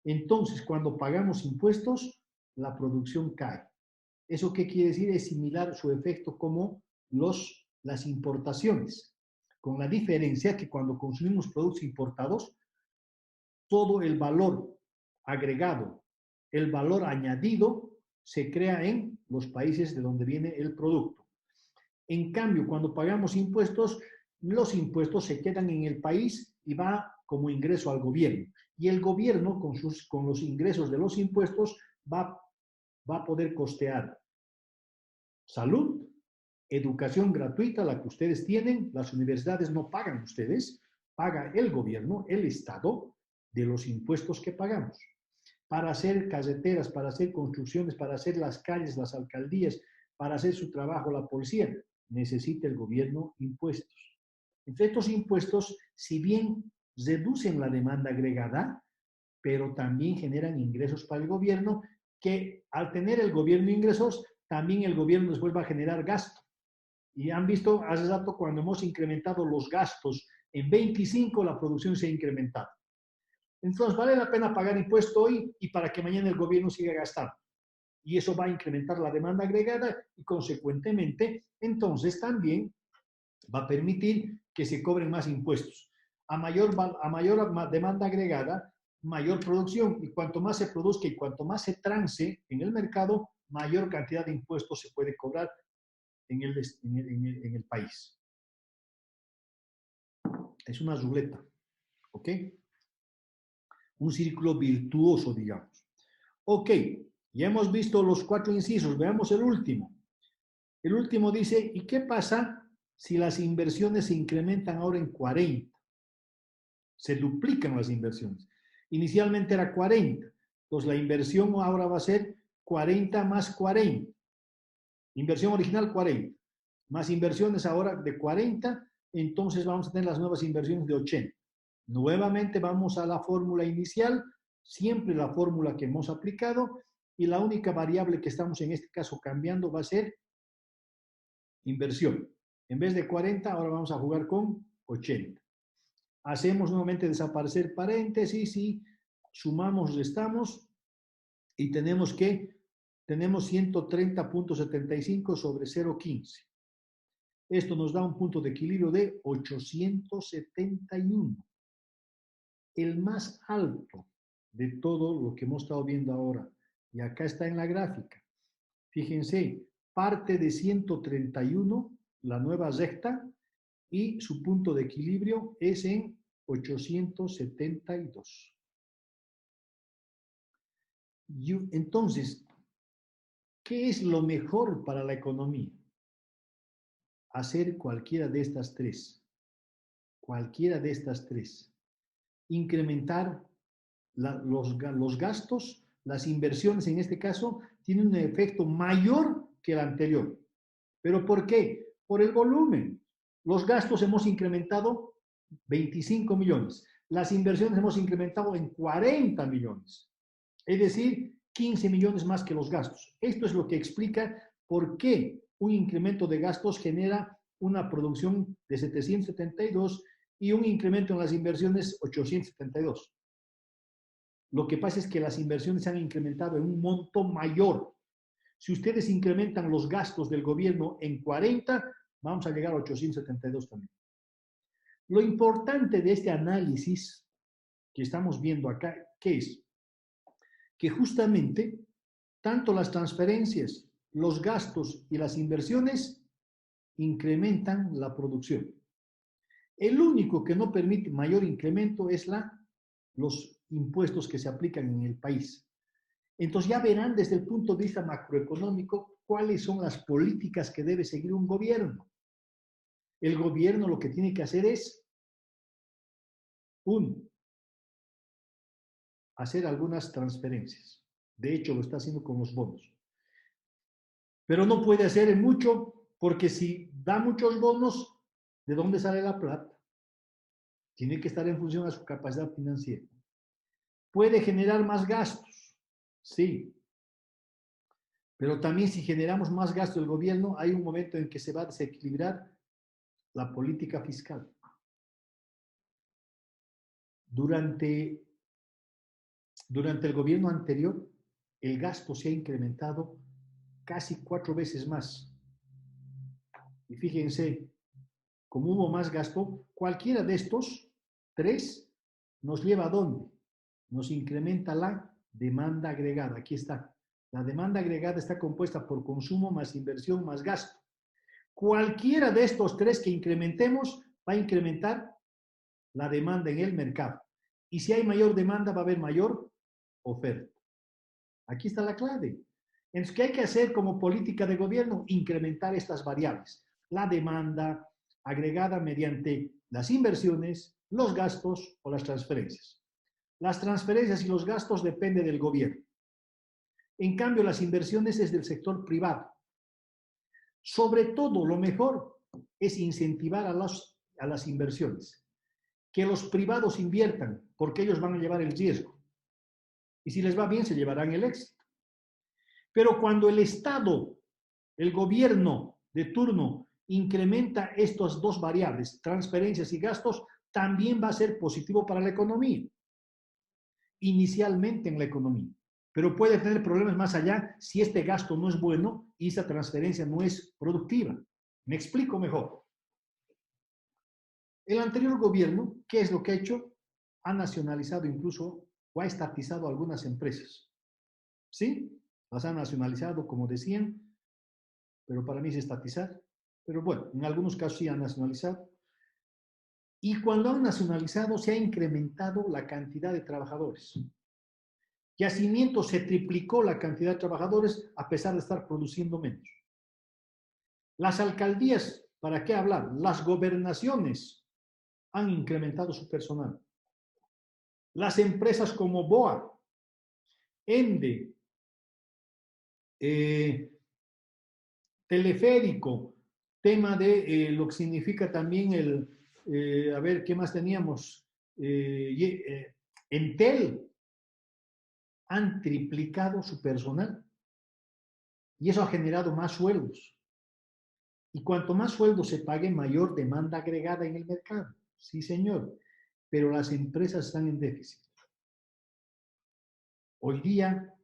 Entonces, cuando pagamos impuestos, la producción cae. ¿Eso qué quiere decir? Es similar su efecto como las importaciones, con la diferencia que cuando consumimos productos importados, todo el valor agregado, el valor añadido, se crea en los países de donde viene el producto. En cambio, cuando pagamos impuestos, los impuestos se quedan en el país y va como ingreso al gobierno. Y el gobierno, con los ingresos de los impuestos, va a poder costear salud, educación gratuita, la que ustedes tienen, las universidades no pagan ustedes, paga el gobierno, el Estado, de los impuestos que pagamos. Para hacer carreteras, para hacer construcciones, para hacer las calles, las alcaldías, para hacer su trabajo la policía, necesita el gobierno impuestos. Entre estos impuestos, si bien reducen la demanda agregada, pero también generan ingresos para el gobierno, que al tener el gobierno ingresos, también el gobierno después va a generar gasto. Y han visto hace rato cuando hemos incrementado los gastos en 25, la producción se ha incrementado. Entonces vale la pena pagar impuesto hoy y para que mañana el gobierno siga gastando. Y eso va a incrementar la demanda agregada y consecuentemente, entonces también va a permitir que se cobren más impuestos. A mayor demanda agregada, mayor producción, y cuanto más se produzca y cuanto más se trance en el mercado, mayor cantidad de impuestos se puede cobrar en el país. Es una ruleta, ¿ok? Un círculo virtuoso, digamos. Ok, ya hemos visto los 4 incisos, veamos el último. El último dice, ¿y qué pasa si las inversiones se incrementan ahora en 40? Se duplican las inversiones. Inicialmente era 40, entonces la inversión ahora va a ser 40 más 40. Inversión original 40, más inversiones ahora de 40, entonces vamos a tener las nuevas inversiones de 80. Nuevamente vamos a la fórmula inicial, siempre la fórmula que hemos aplicado, y la única variable que estamos en este caso cambiando va a ser inversión. En vez de 40, ahora vamos a jugar con 80. Hacemos nuevamente desaparecer paréntesis y sumamos, restamos y tenemos 130.75 sobre 0.15. Esto nos da un punto de equilibrio de 871. El más alto de todo lo que hemos estado viendo ahora. Y acá está en la gráfica. Fíjense, parte de 131, la nueva recta, y su punto de equilibrio es en 872. Entonces, ¿qué es lo mejor para la economía? Hacer cualquiera de estas tres. Cualquiera de estas tres. Incrementar los gastos, las inversiones en este caso, tienen un efecto mayor que el anterior. ¿Pero por qué? Por el volumen. Los gastos hemos incrementado 25 millones. Las inversiones hemos incrementado en 40 millones. Es decir, 15 millones más que los gastos. Esto es lo que explica por qué un incremento de gastos genera una producción de 772 y un incremento en las inversiones 872. Lo que pasa es que las inversiones se han incrementado en un monto mayor. Si ustedes incrementan los gastos del gobierno en 40, vamos a llegar a 872 también. Lo importante de este análisis que estamos viendo acá, ¿qué es? Que justamente tanto las transferencias, los gastos y las inversiones incrementan la producción. El único que no permite mayor incremento es los impuestos que se aplican en el país. Entonces ya verán desde el punto de vista macroeconómico cuáles son las políticas que debe seguir un gobierno. El gobierno lo que tiene que hacer es, hacer algunas transferencias. De hecho, lo está haciendo con los bonos. Pero no puede hacer mucho porque si da muchos bonos, ¿de dónde sale la plata? Tiene que estar en función a su capacidad financiera. ¿Puede generar más gastos? Sí. Pero también si generamos más gastos del gobierno, hay un momento en que se va a desequilibrar la política fiscal. Durante el gobierno anterior, el gasto se ha incrementado casi 4 veces más. Y fíjense, como hubo más gasto, cualquiera de estos 3 nos lleva a ¿dónde? Nos incrementa la demanda agregada. Aquí está. La demanda agregada está compuesta por consumo más inversión más gasto. Cualquiera de estos 3 que incrementemos va a incrementar la demanda en el mercado. Y si hay mayor demanda, va a haber mayor oferta. Aquí está la clave. Entonces, ¿qué hay que hacer como política de gobierno? Incrementar estas variables. La demanda agregada mediante las inversiones, los gastos o las transferencias. Las transferencias y los gastos dependen del gobierno. En cambio, las inversiones es del sector privado. Sobre todo, lo mejor es incentivar a las inversiones. Que los privados inviertan, porque ellos van a llevar el riesgo. Y si les va bien, se llevarán el éxito. Pero cuando el Estado, el gobierno de turno, incrementa estas 2 variables, transferencias y gastos, también va a ser positivo para la economía. Inicialmente en la economía. Pero puede tener problemas más allá si este gasto no es bueno y esa transferencia no es productiva. Me explico mejor. El anterior gobierno, ¿qué es lo que ha hecho? Ha nacionalizado incluso o ha estatizado algunas empresas. ¿Sí? Las han nacionalizado, como decían, pero para mí es estatizar. Pero bueno, en algunos casos sí han nacionalizado. Y cuando han nacionalizado, se ha incrementado la cantidad de trabajadores. Yacimiento se triplicó la cantidad de trabajadores a pesar de estar produciendo menos. Las alcaldías, ¿para qué hablar? Las gobernaciones han incrementado su personal. Las empresas como BOA, ENDE, Teleférico, tema de lo que significa también a ver, ¿qué más teníamos? Entel, han triplicado su personal y eso ha generado más sueldos. Y cuanto más sueldos se pague, mayor demanda agregada en el mercado. Sí, señor, pero las empresas están en déficit. Hoy día,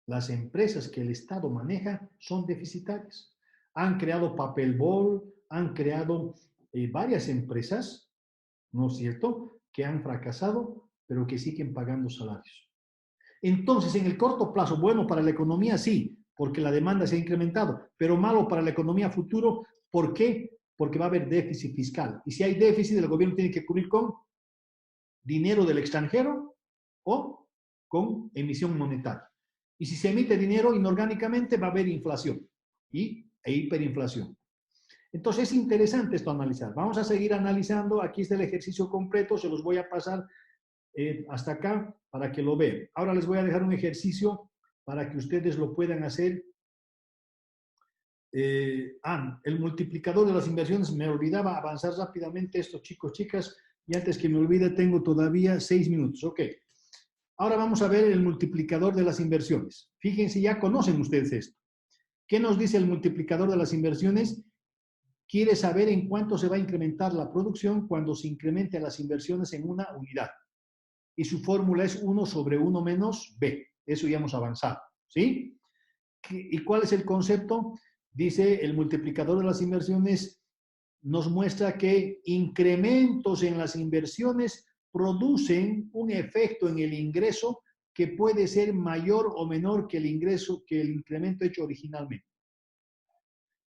las empresas que el Estado maneja son deficitarias. Han creado Papelbol, han creado varias empresas, ¿no es cierto?, que han fracasado, pero que siguen pagando salarios. Entonces, en el corto plazo, bueno para la economía, sí, porque la demanda se ha incrementado, pero malo para la economía futuro, ¿por qué? Porque va a haber déficit fiscal. Y si hay déficit, el gobierno tiene que cubrir con dinero del extranjero o con emisión monetaria. Y si se emite dinero inorgánicamente, va a haber inflación e hiperinflación. Entonces es interesante esto analizar. Vamos a seguir analizando. Aquí está el ejercicio completo. Se los voy a pasar hasta acá para que lo vean. Ahora les voy a dejar un ejercicio para que ustedes lo puedan hacer. El multiplicador de las inversiones. Me olvidaba avanzar rápidamente esto, chicos, chicas. Y antes que me olvide, tengo todavía 6 minutos. Ok. Ahora vamos a ver el multiplicador de las inversiones. Fíjense, ya conocen ustedes esto. ¿Qué nos dice el multiplicador de las inversiones? Quiere saber en cuánto se va a incrementar la producción cuando se incrementen las inversiones en una unidad. Y su fórmula es 1 sobre 1 menos B. Eso ya hemos avanzado, ¿sí? ¿Y cuál es el concepto? Dice, el multiplicador de las inversiones nos muestra que incrementos en las inversiones producen un efecto en el ingreso que puede ser mayor o menor que el ingreso, que el incremento hecho originalmente.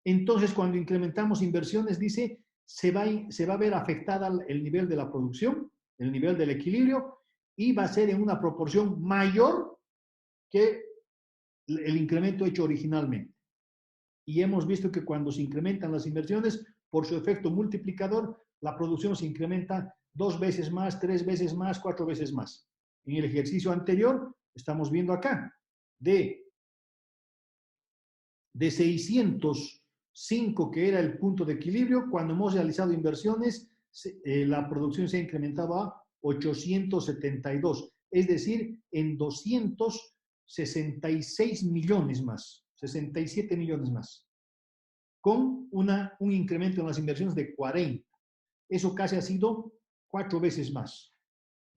Entonces, cuando incrementamos inversiones, dice, se va a ver afectada el nivel de la producción, el nivel del equilibrio, y va a ser en una proporción mayor que el incremento hecho originalmente. Y hemos visto que cuando se incrementan las inversiones, por su efecto multiplicador, la producción se incrementa 2 veces más, 3 veces más, 4 veces más. En el ejercicio anterior, estamos viendo acá, de 605, que era el punto de equilibrio, cuando hemos realizado inversiones, la producción se ha incrementado a 872, es decir, en 266 millones más, 67 millones más, con un incremento en las inversiones de 40. Eso casi ha sido 4 veces más,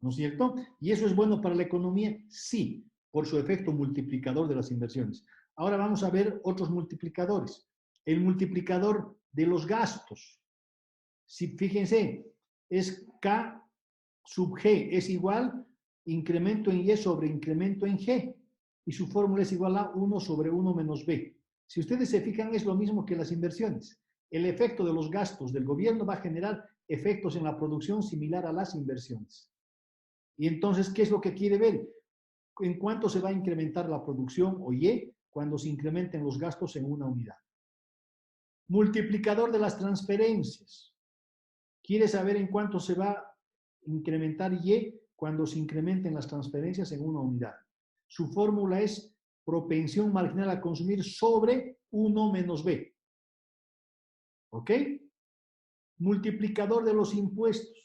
¿no es cierto? ¿Y eso es bueno para la economía? Sí, por su efecto multiplicador de las inversiones. Ahora vamos a ver otros multiplicadores. El multiplicador de los gastos. Si, fíjense, es K sub G es igual incremento en Y sobre incremento en G. Y su fórmula es igual a 1 sobre 1 menos B. Si ustedes se fijan, es lo mismo que las inversiones. El efecto de los gastos del gobierno va a generar efectos en la producción similar a las inversiones. Y entonces, ¿qué es lo que quiere ver? ¿En cuánto se va a incrementar la producción o Y cuando se incrementen los gastos en una unidad? Multiplicador de las transferencias. Quiere saber en cuánto se va a incrementar Y cuando se incrementen las transferencias en una unidad. Su fórmula es propensión marginal a consumir sobre 1 menos B. ¿Ok? Multiplicador de los impuestos.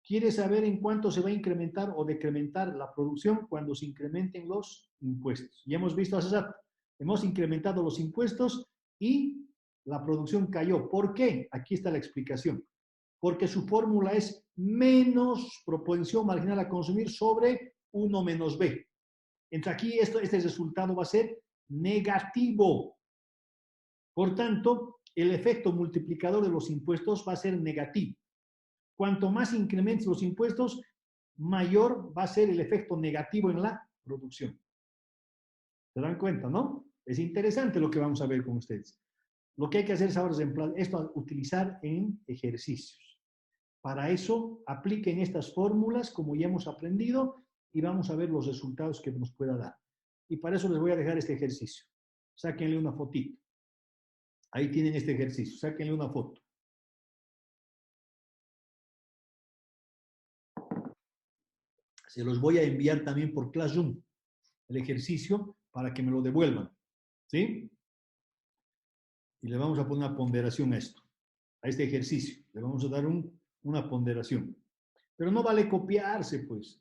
Quiere saber en cuánto se va a incrementar o decrementar la producción cuando se incrementen los impuestos. Ya hemos visto hace rato, hemos incrementado los impuestos y la producción cayó. ¿Por qué? Aquí está la explicación. Porque su fórmula es menos propensión marginal a consumir sobre 1 menos B. Entre aquí este resultado va a ser negativo. Por tanto, el efecto multiplicador de los impuestos va a ser negativo. Cuanto más incrementes los impuestos, mayor va a ser el efecto negativo en la producción. ¿Se dan cuenta, no? Es interesante lo que vamos a ver con ustedes. Lo que hay que hacer es ahora esto utilizar en ejercicios. Para eso, apliquen estas fórmulas como ya hemos aprendido y vamos a ver los resultados que nos pueda dar. Y para eso les voy a dejar este ejercicio. Sáquenle una fotito. Ahí tienen este ejercicio. Sáquenle una foto. Se los voy a enviar también por Classroom, el ejercicio, para que me lo devuelvan. ¿Sí? Y le vamos a poner una ponderación a esto, a este ejercicio. Le vamos a dar una ponderación. Pero no vale copiarse, pues.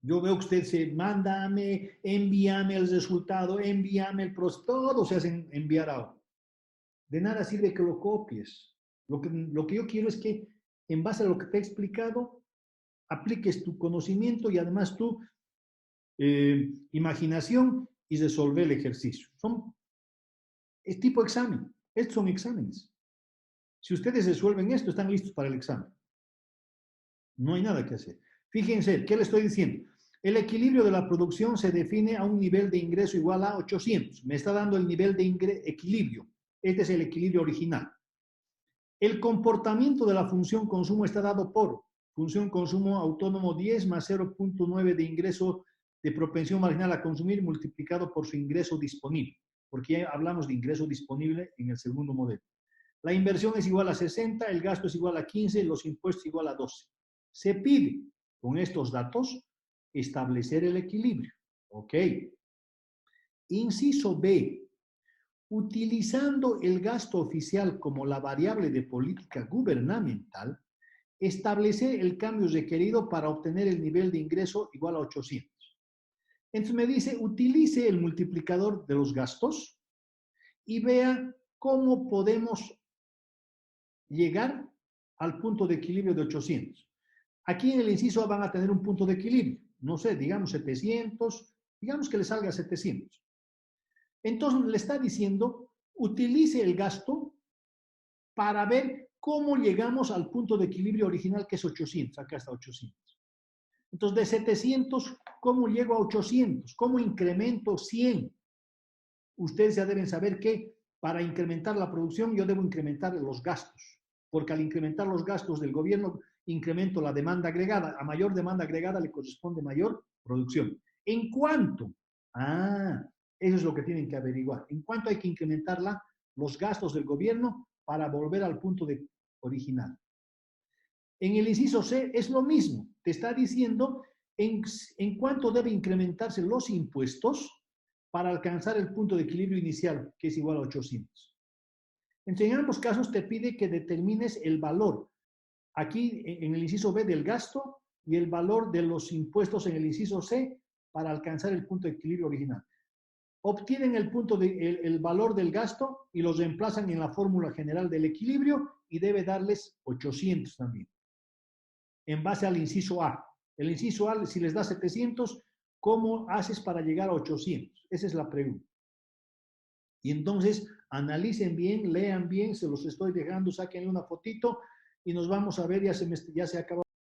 Yo veo que usted se mándame, envíame el resultado, envíame el proceso, todo se hacen enviar ahora. De nada sirve que lo copies. Lo que yo quiero es que, en base a lo que te he explicado, apliques tu conocimiento y además tu imaginación y resolver el ejercicio. Es tipo examen. Estos son exámenes. Si ustedes resuelven esto, están listos para el examen. No hay nada que hacer. Fíjense, ¿qué le estoy diciendo? El equilibrio de la producción se define a un nivel de ingreso igual a 800. Me está dando el nivel de equilibrio. Este es el equilibrio original. El comportamiento de la función consumo está dado por función consumo autónomo 10 más 0.9 de ingreso de propensión marginal a consumir multiplicado por su ingreso disponible, porque ya hablamos de ingreso disponible en el segundo modelo. La inversión es igual a 60, el gasto es igual a 15, los impuestos igual a 12. Se pide, con estos datos, establecer el equilibrio. ¿Ok? Inciso B. Utilizando el gasto oficial como la variable de política gubernamental, establecer el cambio requerido para obtener el nivel de ingreso igual a 800. Entonces me dice, utilice el multiplicador de los gastos y vea cómo podemos llegar al punto de equilibrio de 800. Aquí en el inciso A van a tener un punto de equilibrio, no sé, digamos 700, digamos que le salga 700. Entonces le está diciendo, utilice el gasto para ver cómo llegamos al punto de equilibrio original que es 800, acá está 800. Entonces de 700, ¿cómo llego a 800? ¿Cómo incremento 100? Ustedes ya deben saber que para incrementar la producción yo debo incrementar los gastos, porque al incrementar los gastos del gobierno incremento la demanda agregada. A mayor demanda agregada le corresponde mayor producción. ¿En cuánto? Eso es lo que tienen que averiguar. ¿En cuánto hay que incrementar los gastos del gobierno para volver al punto original? En el inciso C es lo mismo. Te está diciendo en cuánto debe incrementarse los impuestos para alcanzar el punto de equilibrio inicial, que es igual a 800. En ambos casos te pide que determines el valor, aquí en el inciso B del gasto, y el valor de los impuestos en el inciso C para alcanzar el punto de equilibrio original. Obtienen el valor del gasto y los reemplazan en la fórmula general del equilibrio y debe darles 800 también, en base al inciso A. El inciso A, si les da 700, ¿cómo haces para llegar a 800? Esa es la pregunta. Y entonces, analicen bien, lean bien, se los estoy dejando, sáquenle una fotito y nos vamos a ver, ya se acaba.